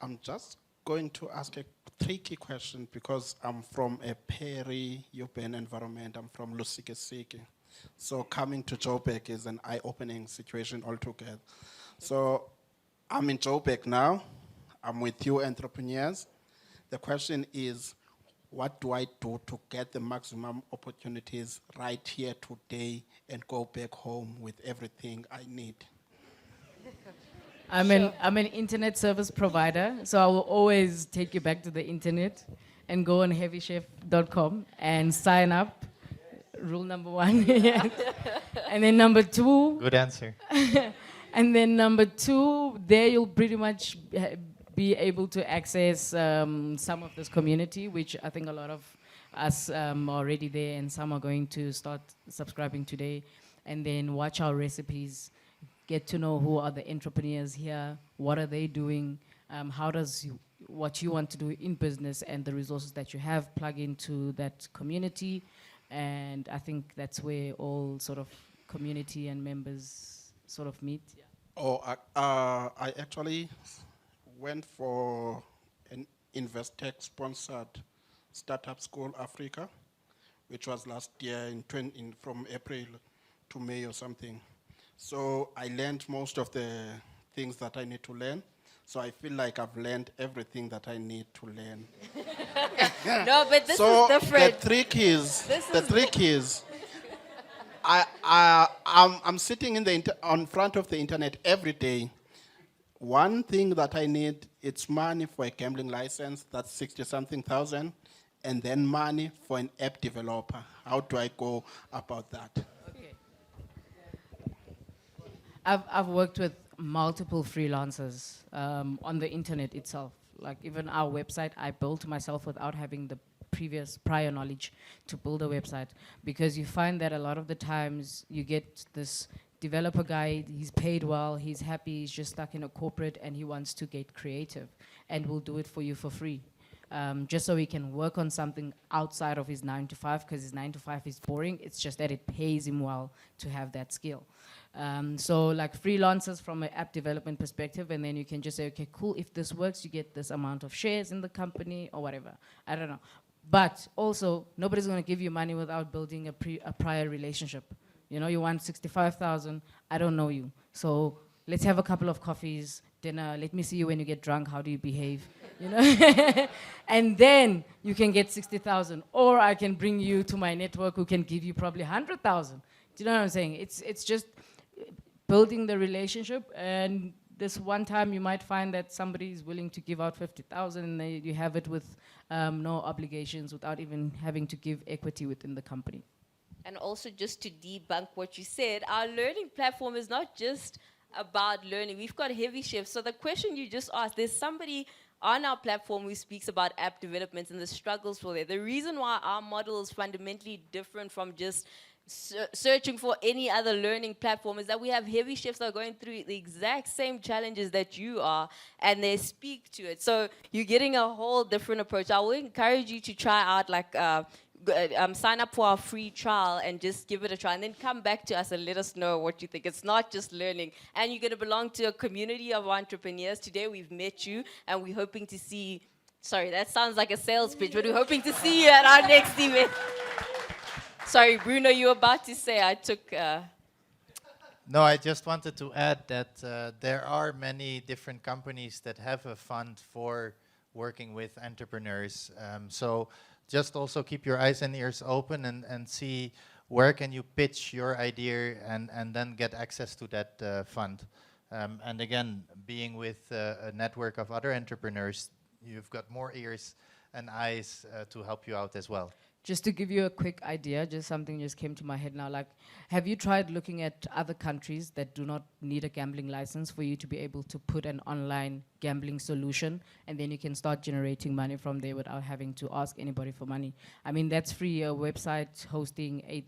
I'm just going to ask a tricky question because I'm from a peri-urban environment. I'm from Lusikisiki. So coming to Joburg is an eye-opening situation altogether. So I'm in Joburg now. I'm with you entrepreneurs. The question is, what do I do to get the maximum opportunities right here today and go back home with everything I need? I'm an internet service provider, so I will always take you back to the internet and go on heavychef.com and sign up. Rule number 1. And then number 2. Good answer. And then number 2, there you'll pretty much be able to access some of this community, which I think a lot of us are already there, and some are going to start subscribing today, and then watch our recipes, get to know who are the entrepreneurs here, what are they doing, how does what you want to do in business and the resources that you have plug into that community. And I think that's where all sort of community and members sort of meet. Yeah. Oh, I actually went for an Investec-sponsored Startup School Africa, which was last year from April to May or something. So I learned most of the things that I need to learn. So I feel like I've learned everything that I need to learn. No, but this is different. The trick is, I'm sitting on front of the internet every day. One thing that I need, it's money for a gambling license, that's 60-something thousand, and then money for an app developer. How do I go about that? Okay. I've worked with multiple freelancers on the internet itself. Like even our website, I built myself without having the prior knowledge to build a website, because you find that a lot of the times you get this developer guy, he's paid well, he's happy, he's just stuck in a corporate and he wants to get creative and will do it for you for free. Just so he can work on something outside of his 9 to 5, because his 9 to 5 is boring. It's just that it pays him well to have that skill. So like freelancers from an app development perspective, and then you can just say, okay, cool, if this works, you get this amount of shares in the company or whatever. I don't know. But also, nobody's gonna give you money without building a prior relationship. You know, you want 65,000, I don't know you. So let's have a couple of coffees, dinner, let me see you when you get drunk, how do you behave, you know? And then you can get 60,000, or I can bring you to my network who can give you probably 100,000. Do you know what I'm saying? It's just building the relationship, and this one time you might find that somebody is willing to give out 50,000 and you have it with no obligations, without even having to give equity within the company. And also, just to debunk what you said, our learning platform is not just about learning. We've got heavy shifts. So the question you just asked, there's somebody on our platform who speaks about app development and the struggles for that. The reason why our model is fundamentally different from just searching for any other learning platform is that we have heavy chefs that are going through the exact same challenges that you are, and they speak to it. So you're getting a whole different approach. I will encourage you to try out sign up for our free trial and just give it a try, and then come back to us and let us know what you think. It's not just learning, and you're going to belong to a community of entrepreneurs. Today we've met you, and we're hoping to see Sorry, that sounds like a sales pitch, but we're hoping to see you at our next event. Sorry, Bruno, you were about to say I took... No, I just wanted to add that there are many different companies that have a fund for working with entrepreneurs. So just also keep your eyes and ears open and see where can you pitch your idea and then get access to that fund. And again, being with a network of other entrepreneurs, you've got more ears and eyes to help you out as well. Just to give you a quick idea, just something just came to my head now. Like, have you tried looking at other countries that do not need a gambling license for you to be able to put an online gambling solution, and then you can start generating money from there without having to ask anybody for money? I mean, that's free. A website hosting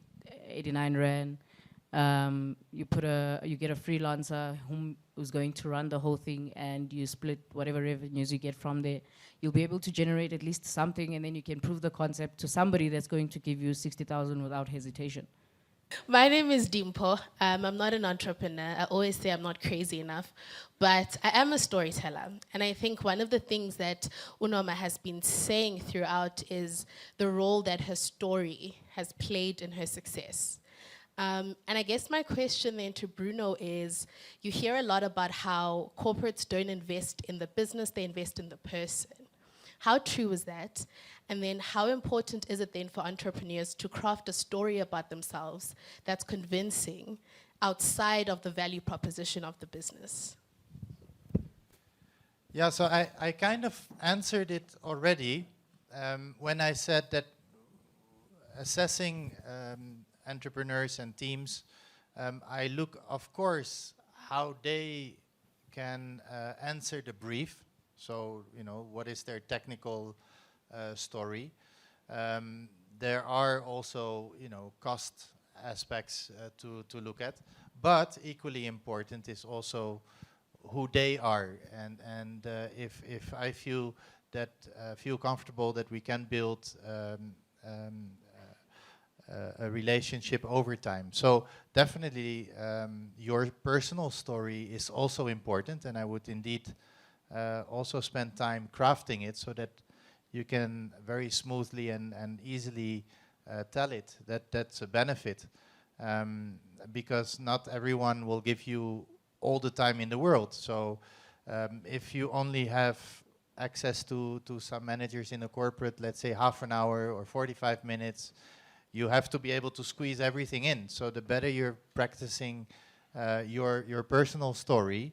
89 Rand. You get a freelancer who's going to run the whole thing, and you split whatever revenues you get from there. You'll be able to generate at least something, and then you can prove the concept to somebody that's going to give you 60,000 without hesitation. My name is Dimpo. I'm not an entrepreneur. I always say I'm not crazy enough, but I am a storyteller. And I think one of the things that Unoma has been saying throughout is the role that her story has played in her success. And I guess my question then to Bruno is, you hear a lot about how corporates don't invest in the business, they invest in the person. How true is that? And then how important is it then for entrepreneurs to craft a story about themselves that's convincing outside of the value proposition of the business? Yeah, so I kind of answered it already when I said that assessing entrepreneurs and teams, I look, of course, how they can answer the brief. So, you know, what is their technical story? There are also, you know, cost aspects to look at, but equally important is also who they are, and if I feel comfortable that we can build a relationship over time. So definitely your personal story is also important, and I would indeed also spend time crafting it so that you can very smoothly and easily tell it. That's a benefit, because not everyone will give you all the time in the world. So if you only have access to some managers in a corporate, let's say half an hour or 45 minutes, you have to be able to squeeze everything in. So the better you're practicing your personal story,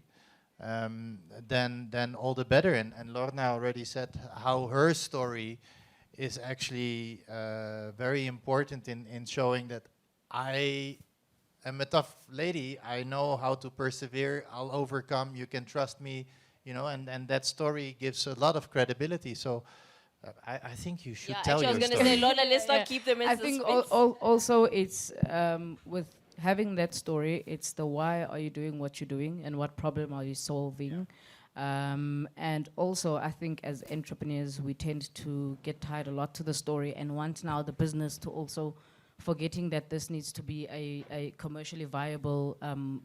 then all the better. And Lorna already said how her story is actually very important in showing that I am a tough lady. I know how to persevere. I'll overcome. You can trust me, you know. And that story gives a lot of credibility. So I think you should tell your story. I was going to say, Lorna, let's not keep them in I suspense. think also it's with having that story, it's the why are you doing what you're doing and what problem are you solving. And also, I think as entrepreneurs, we tend to get tied a lot to the story and want now the business to also forgetting that this needs to be a commercially viable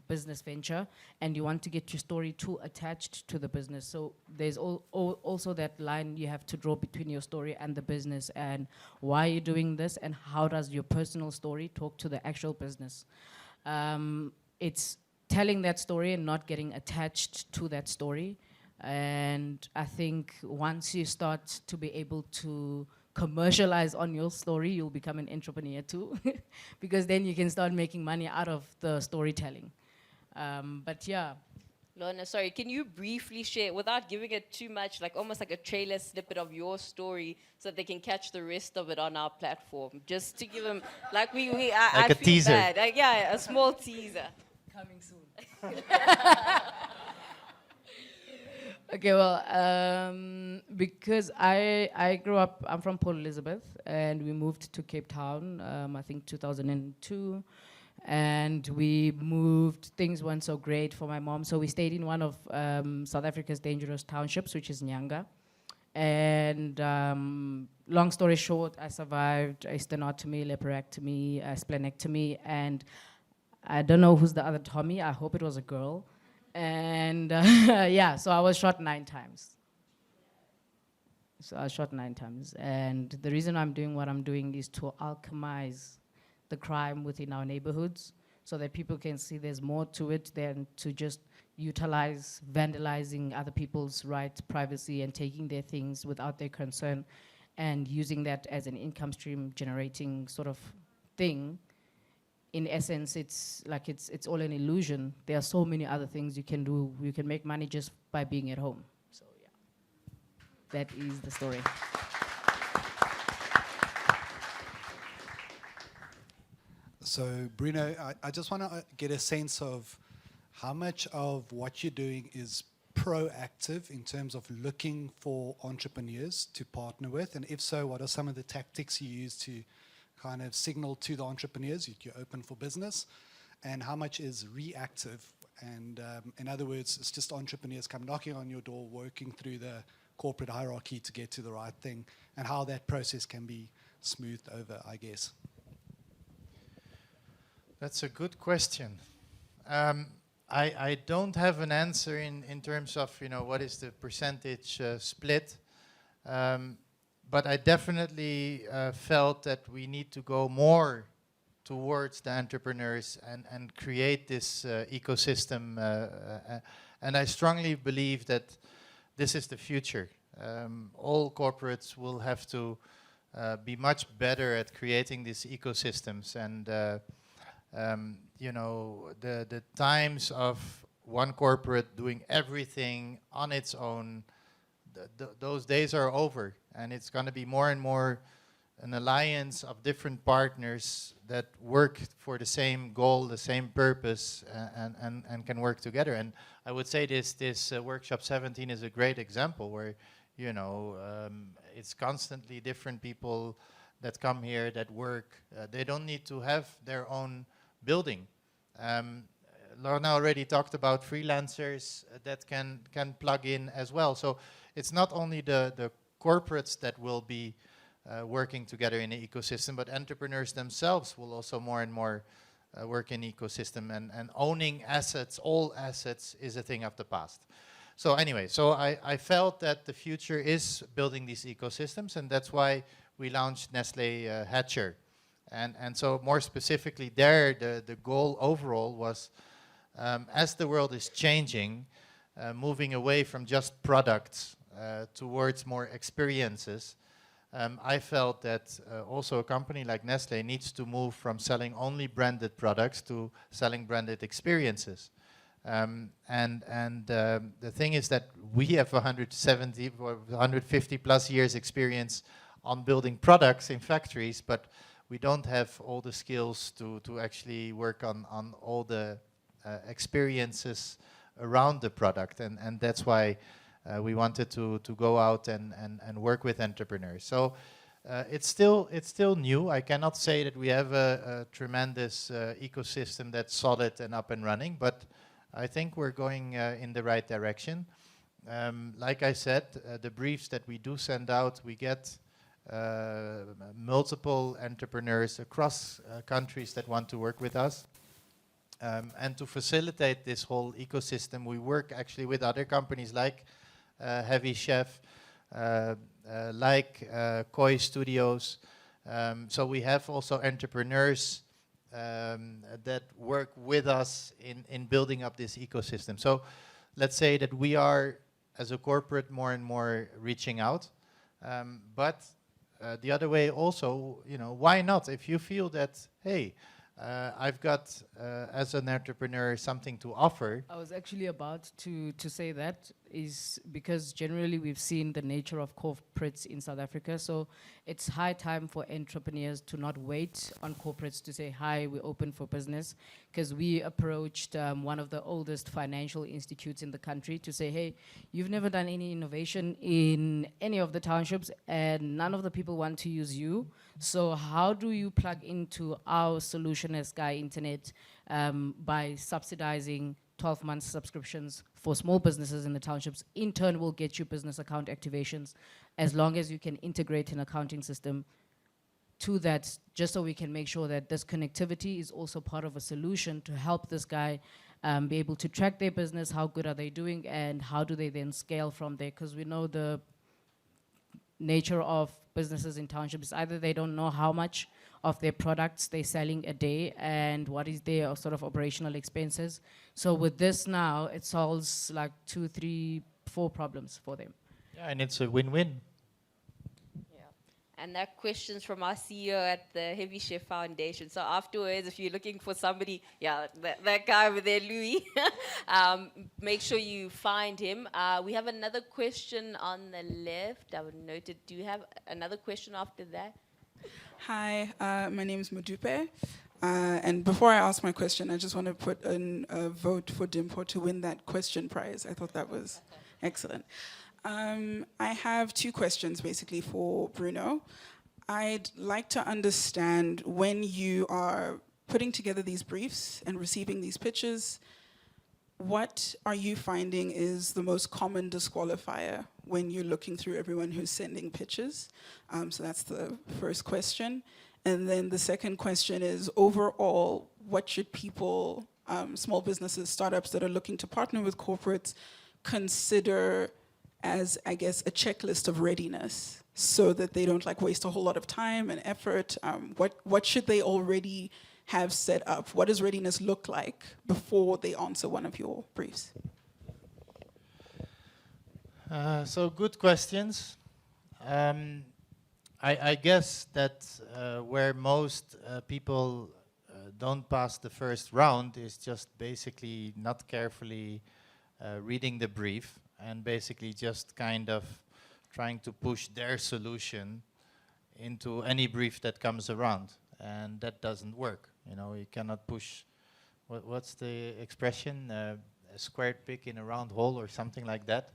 business venture, and you want to get your story too attached to the business. So there's also that line you have to draw between your story and the business, and why you're doing this, and how does your personal story talk to the actual business. It's telling that story and not getting attached to that story. And I think once you start to be able to commercialize on your story, you'll become an entrepreneur too, because then you can start making money out of the storytelling. But yeah. Lorna, sorry, can you briefly share, without giving it too much, like almost like a trailer snippet of your story so that they can catch the rest of it on our platform? Just to give them, like I a feel teaser. bad. Like, yeah, a small teaser. Coming soon. Okay, well, because I grew up, I'm from Port Elizabeth, and we moved to Cape Town, I think 2002, and we moved, things weren't so great for my mom, so we stayed in one of South Africa's dangerous townships, which is Nyanga. And long story short, I survived a stenotomy, laparotomy, a splenectomy, and I don't know who's the other Tommy, I hope it was a girl. And yeah, so I was shot 9 times. So I was shot 9 times. And the reason I'm doing what I'm doing is to alchemize the crime within our neighborhoods so that people can see there's more to it than to just utilize vandalizing other people's rights, privacy, and taking their things without their consent and using that as an income stream generating sort of thing. In essence, it's like it's all an illusion. There are so many other things you can do. You can make money just by being at home. So yeah, that is the story. So Bruno, I just want to get a sense of how much of what you're doing is proactive in terms of looking for entrepreneurs to partner with, and if so, what are some of the tactics you use to kind of signal to the entrepreneurs you're open for business, and how much is reactive? And in other words, it's just entrepreneurs come knocking on your door, working through the corporate hierarchy to get to the right thing, and how that process can be smoothed over, I guess. That's a good question. I don't have an answer in terms of, what is the percentage split. But I definitely felt that we need to go more towards the entrepreneurs and create this ecosystem. And I strongly believe that this is the future. All corporates will have to be much better at creating these ecosystems. And the times of one corporate doing everything on its own, those days are over, and it's going to be more and more an alliance of different partners that work for the same goal, the same purpose, and can work together. And I would say this Workshop 17 is a great example where, it's constantly different people that come here that work. They don't need to have their own building. Lorna already talked about freelancers that can plug in as well. So it's not only the corporates that will be working together in the ecosystem, but entrepreneurs themselves will also more and more work in ecosystem, and owning assets, all assets, is a thing of the past. So anyway, I felt that the future is building these ecosystems, and that's why we launched Nestlé Hatcher. And so more specifically there, the goal overall was, as the world is changing, moving away from just products towards more experiences, I felt that also a company like Nestlé needs to move from selling only branded products to selling branded experiences. The thing is that we have 170 or 150 plus years experience on building products in factories, but we don't have all the skills to actually work on all the experiences around the product, and that's why we wanted to go out and work with entrepreneurs. So it's still new. I cannot say that we have a tremendous ecosystem that's solid and up and running, but I think we're going in the right direction. Like I said, the briefs that we do send out, we get multiple entrepreneurs across countries that want to work with us. And to facilitate this whole ecosystem, we work actually with other companies like Heavy Chef, like Koi Studios. So we have also entrepreneurs that work with us in building up this ecosystem. So let's say that we are, as a corporate, more and more reaching out. But the other way also, why not? If you feel that, hey, I've got, as an entrepreneur, something to offer. I was actually about to say that is because generally we've seen the nature of corporates in South Africa. So it's high time for entrepreneurs to not wait on corporates to say, hi, we're open for business. Because we approached one of the oldest financial institutes in the country to say, hey, you've never done any innovation in any of the townships and none of the people want to use you. So how do you plug into our solution as Sky Internet by subsidizing 12 months subscriptions for small businesses in the townships? In turn, will get you business account activations as long as you can integrate an accounting system to that, just so we can make sure that this connectivity is also part of a solution to help this guy be able to track their business, how good are they doing, and how do they then scale from there? Because we know the nature of businesses in townships. Either they don't know how much of their products they're selling a day and what is their sort of operational expenses. So with this now, it solves like 2, 3, 4 problems for them. Yeah, and it's a win-win. And that question's from our CEO at the Heavy Chef Foundation. So afterwards, if you're looking for somebody, that guy over there, Louis, make sure you find him. We have another question on the left. I would note it. Do you have another question after that? Hi, my name is Mudupe. And before I ask my question, I just want to put in a vote for Dimpo to win that question prize. I thought that was excellent. I have 2 questions basically for Bruno. I'd like to understand, when you are putting together these briefs and receiving these pitches, what are you finding is the most common disqualifier when you're looking through everyone who's sending pitches? So that's the first question. And then the second question is, overall, what should people, small businesses, startups that are looking to partner with corporates, consider as, I guess, a checklist of readiness, so that they don't like waste a whole lot of time and effort? What should they already have set up? What does readiness look like before they answer one of your briefs? So good questions. I guess that where most people don't pass the first round is just basically not carefully reading the brief, and basically just kind of trying to push their solution into any brief that comes around. And that doesn't work. You know, you cannot push, what's the expression? A squared peg in a round hole or something like that.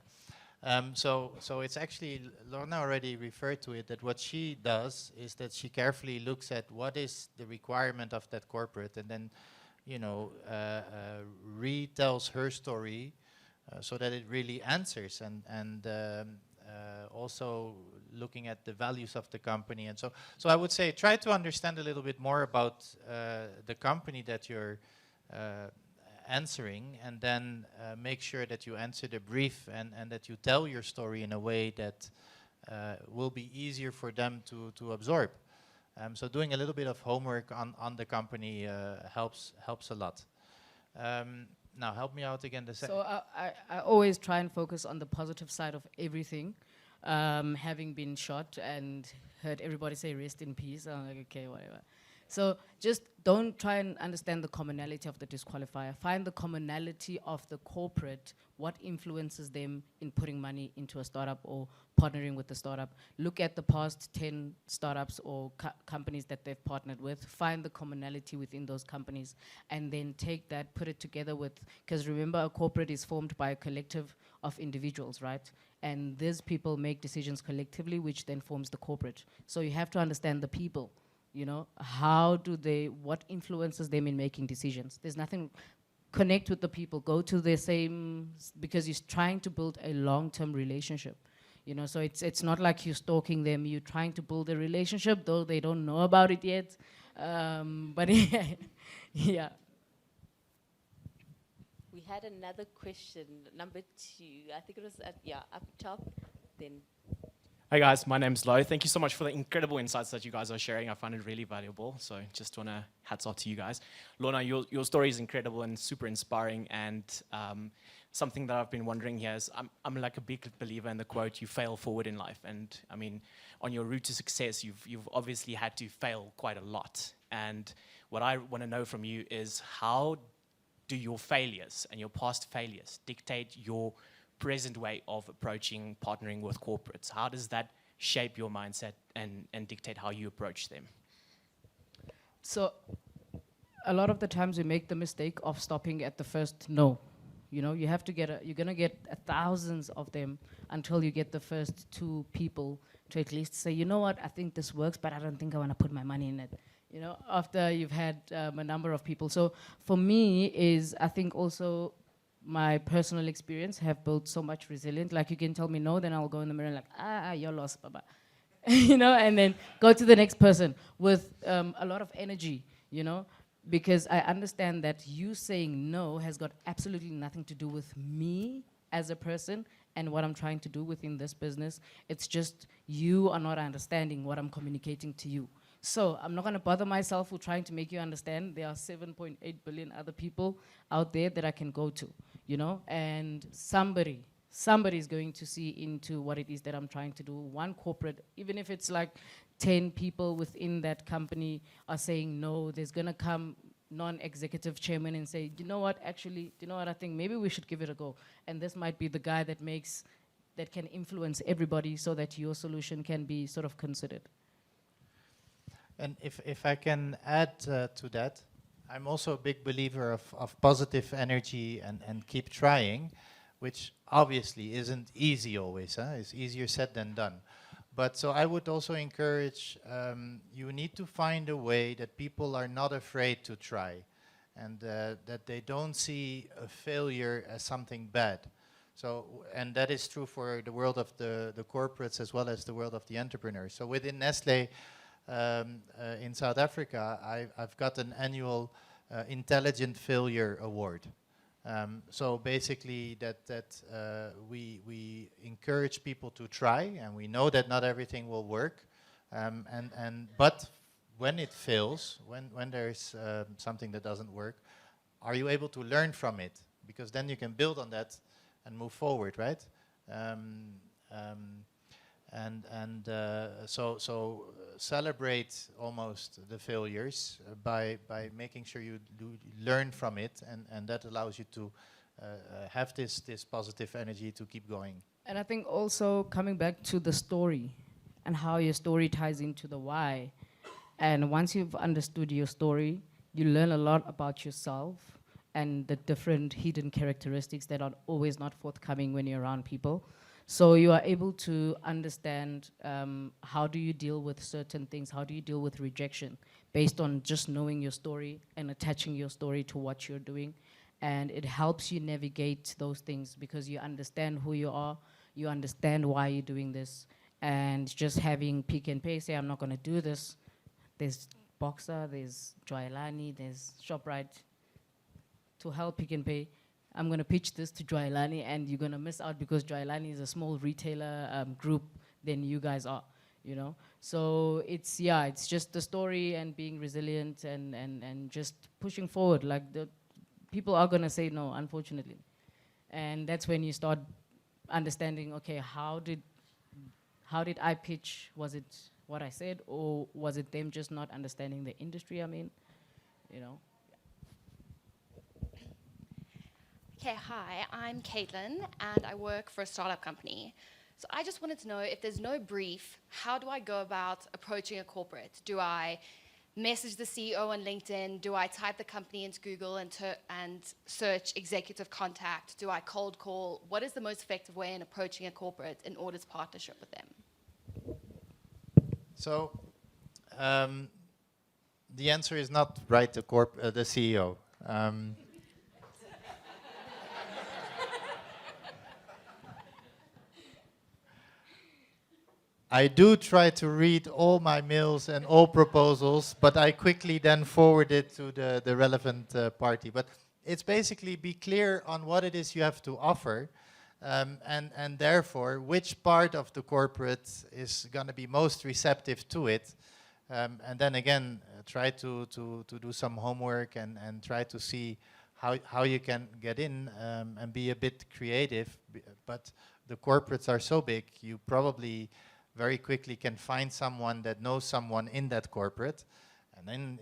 So it's actually, Lorna already referred to it, that what she does is that she carefully looks at what is the requirement of that corporate, and then, you know, retells her story so that it really answers, and also looking at the values of the company. And so I would say try to understand a little bit more about the company that you're answering, and then make sure that you answer the brief, and that you tell your story in a way that will be easier for them to absorb. So doing a little bit of homework on the company helps a lot. Now help me out again. So I always try and focus on the positive side of everything. Having been shot and heard everybody say rest in peace, I'm like, okay, whatever. So just don't try and understand the commonality of the disqualifier. Find the commonality of the corporate, what influences them in putting money into a startup or partnering with the startup. Look at the past 10 startups or companies that they've partnered with. Find the commonality within those companies, and then take that, put it together with, because remember, a corporate is formed by a collective of individuals, right? And these people make decisions collectively, which then forms the corporate. So you have to understand the people. You know, what influences them in making decisions? There's nothing, connect with the people, go to the same, because you're trying to build a long-term relationship. You know, so it's not like you're stalking them, you're trying to build a relationship, though they don't know about it yet. But yeah. We had another question, number 2. I think it was up top, then. Hi guys, my name's Lo. Thank you so much for the incredible insights that you guys are sharing. I find it really valuable. So just want to hats off to you guys. Lorna, your story is incredible and super inspiring. And something that I've been wondering here is, I'm like a big believer in the quote, you fail forward in life. And I mean, on your route to success, you've obviously had to fail quite a lot. And what I want to know from you is, how do your failures and your past failures dictate your present way of approaching partnering with corporates? How does that shape your mindset and dictate how you approach them? So a lot of the times we make the mistake of stopping at the first no. You know, you have to you're going to get thousands of them until you get the first 2 people to at least say, you know what, I think this works, but I don't think I want to put my money in it. You know, after you've had a number of people. So for me I think also my personal experience have built so much resilience. Like, you can tell me no, then I'll go in the mirror and like, you're lost, baba. You know, and then go to the next person with a lot of energy, you know, because I understand that you saying no has got absolutely nothing to do with me as a person. and what I'm trying to do within this business. It's just you are not understanding what I'm communicating to you. So I'm not going to bother myself with trying to make you understand. There are 7.8 billion other people out there that I can go to, you know, and somebody is going to see into what it is that I'm trying to do. One corporate, even if it's like 10 people within that company are saying no, there's going to come non-executive chairman and say, you know what, actually, you know what, I think maybe we should give it a go. And this might be the guy that can influence everybody so that your solution can be sort of considered. And if I can add to that, I'm also a big believer of positive energy and keep trying, which obviously isn't easy always. It's easier said than done. But so I would also encourage, you need to find a way that people are not afraid to try, and that they don't see a failure as something bad. So, and that is true for the world of the corporates as well as the world of the entrepreneurs. So within Nestlé, in South Africa, I've got an annual Intelligent Failure Award. So basically we encourage people to try, and we know that not everything will work. But when it fails, when there's something that doesn't work, are you able to learn from it? Because then you can build on that and move forward, right? So celebrate almost the failures by making sure you learn from it, and that allows you to have this positive energy to keep going. And I think also coming back to the story and how your story ties into the why. And once you've understood your story, you learn a lot about yourself and the different hidden characteristics that are always not forthcoming when you're around people. So you are able to understand how do you deal with certain things, how do you deal with rejection based on just knowing your story and attaching your story to what you're doing. And it helps you navigate those things because you understand who you are, you understand why you're doing this, and just having Pick n Pay say, I'm not gonna do this. There's Boxer, there's Joylani, there's ShopRite to help Pick n Pay. I'm going to pitch this to Joylani, and you're going to miss out because Joylani is a small retailer group than you guys are, you know? So it's just the story and being resilient and just pushing forward. Like the people are going to say no, unfortunately. And that's when you start understanding, okay, how did I pitch? Was it what I said, or was it them just not understanding the industry I'm in, you know? Okay, hi, I'm Caitlin, and I work for a startup company. So I just wanted to know, if there's no brief, how do I go about approaching a corporate? Do I message the CEO on LinkedIn? Do I type the company into Google and search executive contact? Do I cold call? What is the most effective way in approaching a corporate in order to partnership with them? So the answer is not write the CEO. I do try to read all my mails and all proposals, but I quickly then forward it to the relevant party. But it's basically be clear on what it is you have to offer, and therefore which part of the corporate is going to be most receptive to it. And then again, try to do some homework and try to see how you can get in and be a bit creative. But the corporates are so big, you probably very quickly can find someone that knows someone in that corporate, and then,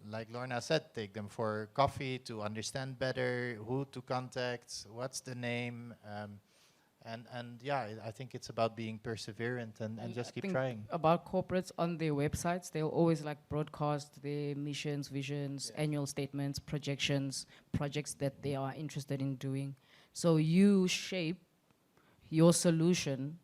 like Lorna said, take them for coffee to understand better who to contact, what's the name, and yeah, I think it's about being perseverant and just keep trying. About corporates on their websites, they'll always like broadcast their missions, visions, annual statements, projections, projects that they are interested in doing. So you shape your solution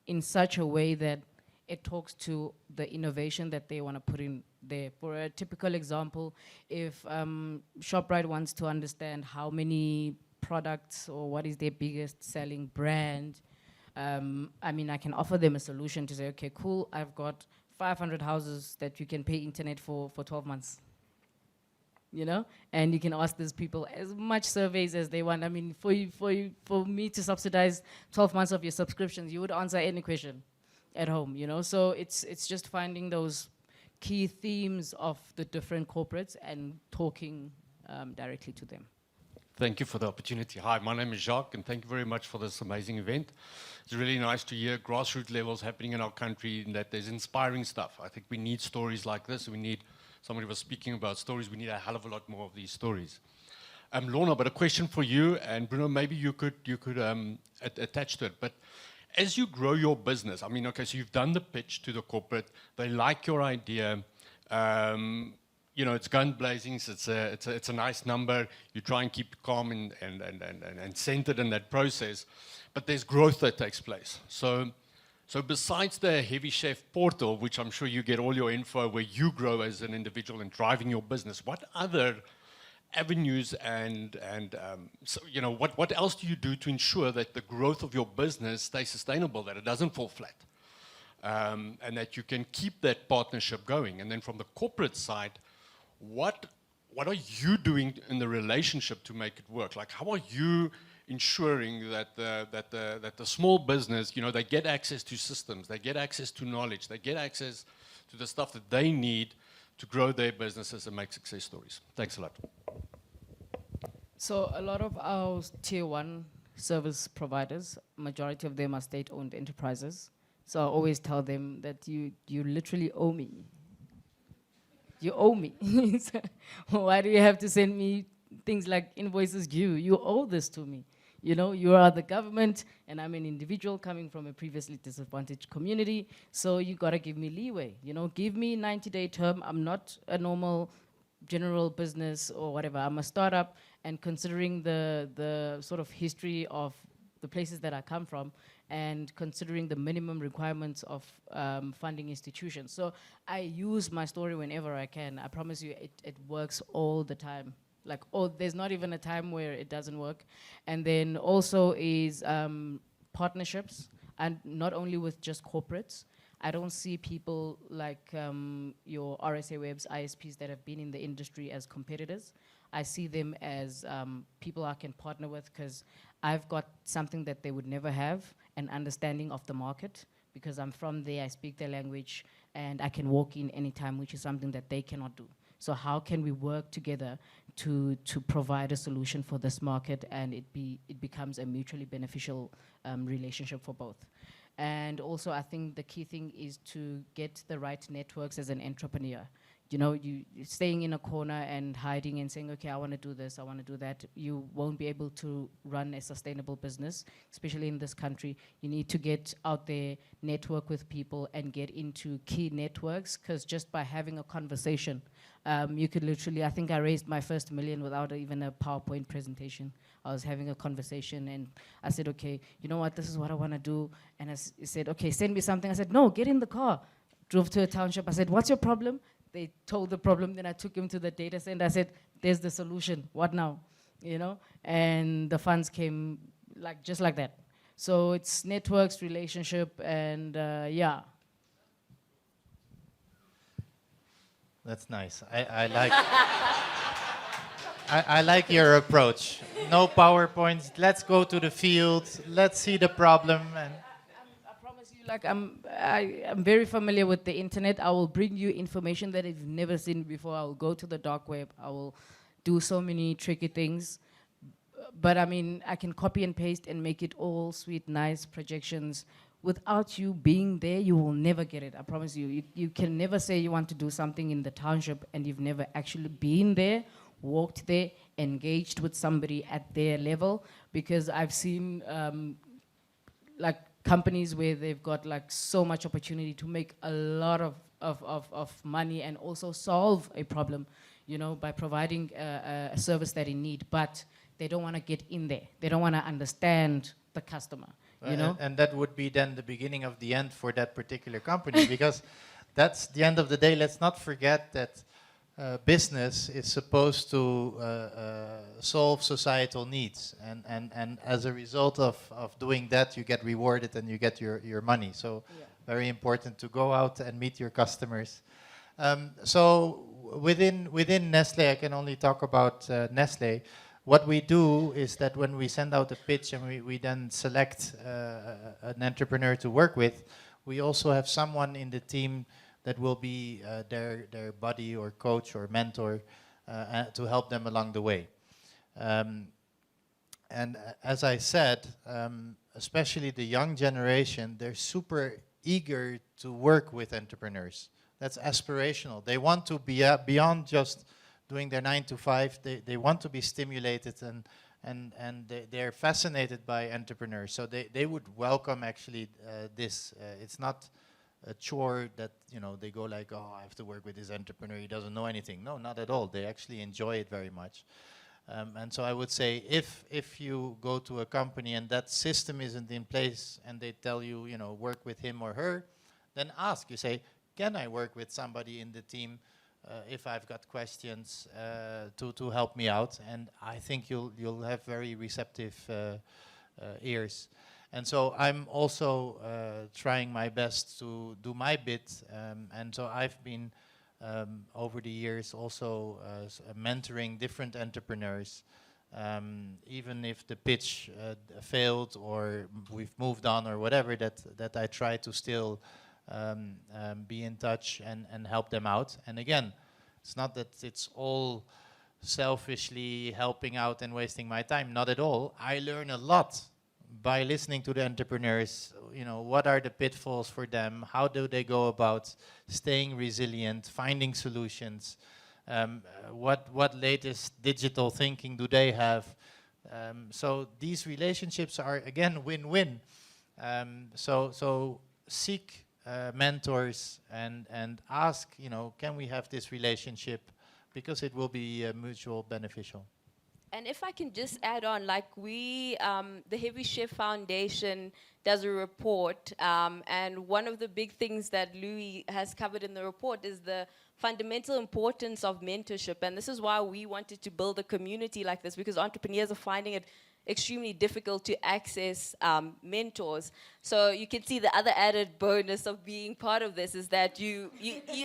in such a way that it talks to the innovation that they want to put in there. For a typical example, if ShopRite wants to understand how many products or what is their biggest selling brand, I mean, I can offer them a solution to say, okay, cool, I've got 500 houses that you can pay internet for 12 months. you know, and you can ask these people as much surveys as they want. I mean, for me to subsidize 12 months of your subscriptions, you would answer any question at home, you know. So it's just finding those key themes of the different corporates and talking directly to them. Thank you for the opportunity. Hi, my name is Jacques, and thank you very much for this amazing event. It's really nice to hear grassroots levels happening in our country and that there's inspiring stuff. I think we need stories like this. We need, somebody was speaking about stories, we need a hell of a lot more of these stories. Lorna, but a question for you, and Bruno, maybe you could attach to it. But as you grow your business, I mean, okay, so you've done the pitch to the corporate, they like your idea, you know, it's gun blazing, it's a nice number, you try and keep calm and centered in that process, but there's growth that takes place. So besides the Heavy Chef portal, which I'm sure you get all your info where you grow as an individual and driving your business, what other avenues and so, you know, what else do you do to ensure that the growth of your business stays sustainable, that it doesn't fall flat, and that you can keep that partnership going? And then from the corporate side, what are you doing in the relationship to make it work? Like, how are you ensuring that the small business, you know, they get access to systems, they get access to knowledge, they get access to the stuff that they need to grow their businesses and make success stories? Thanks a lot. So a lot of our tier 1 service providers, majority of them are state-owned enterprises. So I always tell them that you literally owe me. You owe me. Why do you have to send me things like invoices due? You owe this to me. You know, you are the government, and I'm an individual coming from a previously disadvantaged community, so you gotta give me leeway. You know, give me 90-day term. I'm not a normal general business or whatever. I'm a startup, and considering the sort of history of the places that I come from, and considering the minimum requirements of funding institutions. So I use my story whenever I can. I promise you it works all the time. Like, there's not even a time where it doesn't work. And then also is partnerships, and not only with just corporates. I don't see people like your RSA Webs, ISPs that have been in the industry as competitors. I see them as people I can partner with, because I've got something that they would never have, an understanding of the market, because I'm from there, I speak their language, and I can walk in anytime, which is something that they cannot do. So how can we work together to provide a solution for this market, and it becomes a mutually beneficial relationship for both. And also I think the key thing is to get the right networks as an entrepreneur. You know, you staying in a corner and hiding and saying, okay, I want to do this, I want to do that, you won't be able to run a sustainable business, especially in this country. You need to get out there, network with people, and get into key networks, because just by having a conversation, you could literally, I think I raised my first $1 million without even a PowerPoint presentation. I was having a conversation, and I said, okay, you know what, this is what I want to do. And I said, okay, send me something. I said, no, get in the car. Drove to a township. I said, what's your problem? They told the problem, then I took him to the data center. I said, there's the solution, what now? You know, and the funds came just like that. So it's networks, relationship, and yeah. That's nice. I like I like your approach. No PowerPoints, let's go to the field, let's see the problem. And I promise you, like I'm very familiar with the internet. I will bring you information that you've never seen before. I will go to the dark web. I will do so many tricky things. But I mean, I can copy and paste and make it all sweet, nice projections. Without you being there, you will never get it. I promise you. You can never say you want to do something in the township and you've never actually been there, walked there, engaged with somebody at their level. Because I've seen like companies where they've got like so much opportunity to make a lot of money and also solve a problem, you know, by providing a service that they need. But they don't want to get in there. They don't want to understand the customer. You know? And that would be then the beginning of the end for that particular company, because that's the end of the day. Let's not forget that business is supposed to solve societal needs, and as a result of doing that, you get rewarded and you get your money. So very important to go out and meet your customers. So within Nestlé, I can only talk about Nestlé. What we do is that when we send out a pitch and we then select an entrepreneur to work with, we also have someone in the team that will be their buddy or coach or mentor to help them along the way. And as I said, especially the young generation, they're super eager to work with entrepreneurs. That's aspirational. They want to be beyond just doing their 9 to 5. They want to be stimulated and they're fascinated by entrepreneurs. So they would welcome actually this. It's not a chore that, you know, they go like, oh, I have to work with this entrepreneur, he doesn't know anything. No, not at all. They actually enjoy it very much. And so I would say if you go to a company and that system isn't in place and they tell you, you know, work with him or her, then ask. You say, can I work with somebody in the team if I've got questions to help me out? And I think you'll have very receptive ears. And so I'm also trying my best to do my bit. And so I've been over the years also mentoring different entrepreneurs. Even if the pitch failed or we've moved on or whatever, that I try to still be in touch and help them out. And again, it's not that it's all selfishly helping out and wasting my time. Not at all. I learn a lot by listening to the entrepreneurs. You know, what are the pitfalls for them? How do they go about staying resilient, finding solutions? What latest digital thinking do they have? So these relationships are, again, win-win. So seek mentors and ask, you know, can we have this relationship? Because it will be mutual beneficial. And if I can just add on, like the Heavy Chef Foundation does a report, and one of the big things that Louis has covered in the report is the fundamental importance of mentorship. And this is why we wanted to build a community like this, because entrepreneurs are finding it extremely difficult to access mentors. So you can see the other added bonus of being part of this is that you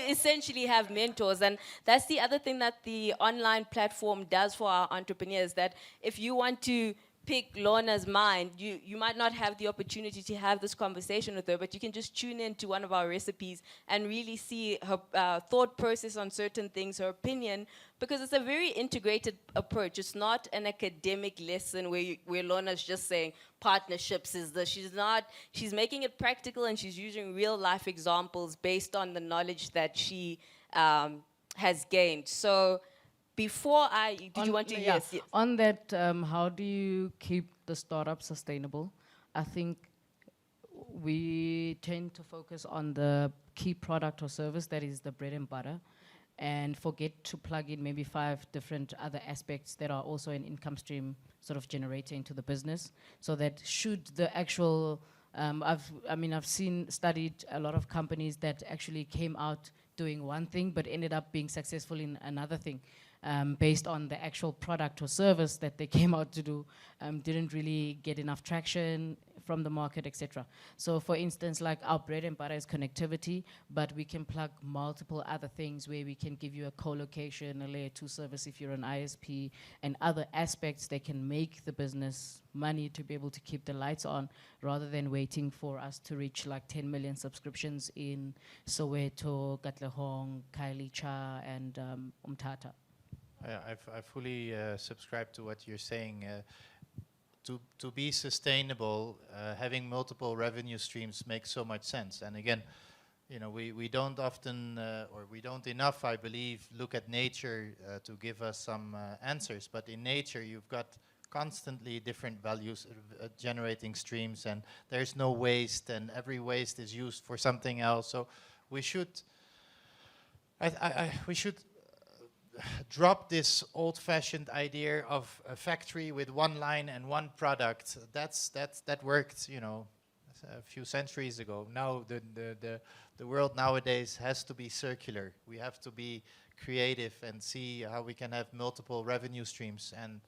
essentially have mentors. And that's the other thing that the online platform does for our entrepreneurs, that if you want to pick Lorna's mind, you might not have the opportunity to have this conversation with her, but you can just tune in to one of our recipes and really see her thought process on certain things, her opinion, because it's a very integrated approach. It's not an academic lesson where Lorna's just saying partnerships is this. She's making it practical, and she's using real life examples based on the knowledge that she has gained. So before did you want to? Yeah. Yes, yes. On that, how do you keep the startup sustainable? I think we tend to focus on the key product or service that is the bread and butter, and forget to plug in maybe 5 different other aspects that are also an income stream sort of generator into the business, so that should the actual, I've studied a lot of companies that actually came out doing one thing but ended up being successful in another thing. Based on the actual product or service that they came out to do, didn't really get enough traction from the market, etc. So for instance, like our bread and butter is connectivity, but we can plug multiple other things where we can give you a co-location, a layer 2 service if you're an ISP, and other aspects that can make the business money to be able to keep the lights on, rather than waiting for us to reach like 10 million subscriptions in Soweto, Katlehong, Khayelitsha, and Umtata. I fully subscribe to what you're saying. To be sustainable, having multiple revenue streams makes so much sense. And again, you know, we don't often, or we don't enough, I believe, look at nature to give us some answers. But in nature, you've got constantly different values generating streams, and there's no waste, and every waste is used for something else. So we should, we should drop this old-fashioned idea of a factory with one line and one product. That worked, you know, a few centuries ago. Now the world nowadays has to be circular. We have to be creative and see how we can have multiple revenue streams. And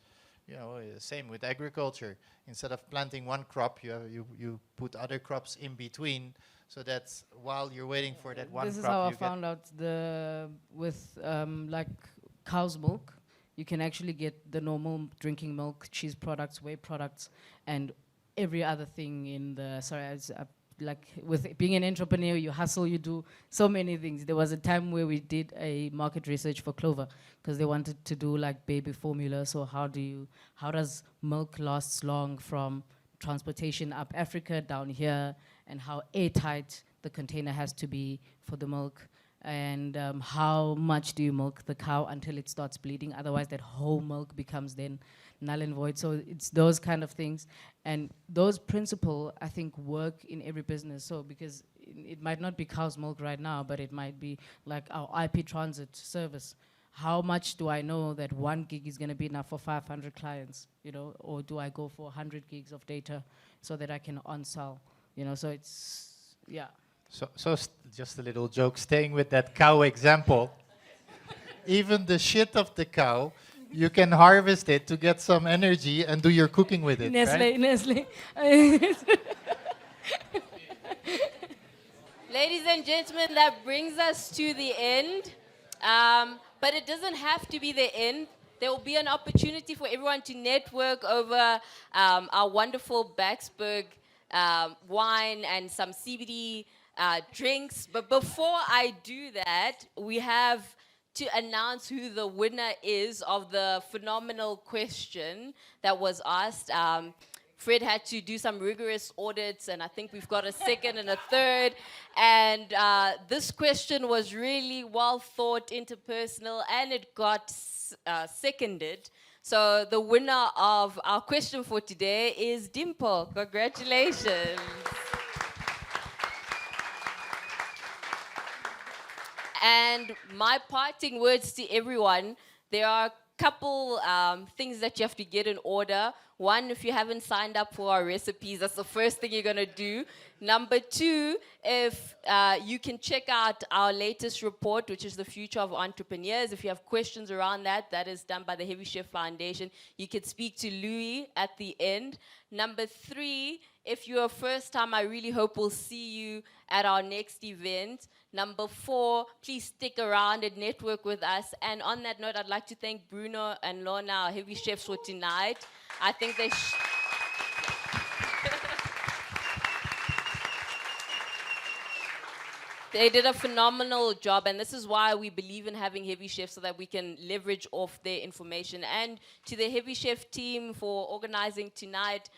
you know, same with agriculture. Instead of planting one crop, you put other crops in between, So that's while you're waiting for that one This is crop, how I you found out with like cow's milk, you can actually get the normal drinking milk, cheese products, whey products, and every other thing in the, like with being an entrepreneur, you hustle, you do so many things. There was a time where we did a market research for Clover because they wanted to do like baby formula. So how does milk last long from transportation up Africa down here, and how airtight the container has to be for the milk, and how much do you milk the cow until it starts bleeding? Otherwise, that whole milk becomes then null and void. So it's those kind of things. And those principles, I think, work in every business. So because it might not be cow's milk right now, but it might be like our IP transit service. How much do I know that 1 gig is going to be enough for 500 clients, you know, or do I go for 100 gigs of data so that I can on-sell, you know? So it's, yeah. So just a little joke, staying with that cow example. Even the shit of the cow, you can harvest it to get some energy and do your cooking with it, Nestlé, right? Nestlé. Ladies and gentlemen, that brings us to the end. But it doesn't have to be the end. There will be an opportunity for everyone to network over our wonderful Baxberg wine and some CBD drinks. But before I do that, we have to announce who the winner is of the phenomenal question that was asked. Fred had to do some rigorous audits, and I think we've got a second and a third. And this question was really well thought, interpersonal, and it got seconded. So the winner of our question for today is Dimple. Congratulations. And my parting words to everyone, there are a couple things that you have to get in order. One, if you haven't signed up for our recipes, that's the first thing you're going to do. Number two, if you can check out our latest report, which is the future of entrepreneurs. If you have questions around that, that is done by the Heavy Chef Foundation. You can speak to Louis at the end. Number three, if you're a first time, I really hope we'll see you at our next event. Number four, please stick around and network with us. And on that note, I'd like to thank Bruno and Lorna, our heavy chefs, for tonight. I think they did a phenomenal job, and this is why we believe in having heavy chefs, so that we can leverage off their information. And to the heavy chef team for organizing tonight,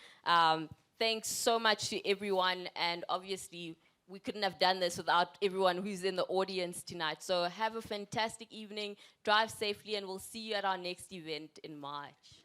thanks so much to everyone, and obviously we couldn't have done this without everyone who's in the audience tonight. So have a fantastic evening, drive safely, and we'll see you at our next event in March.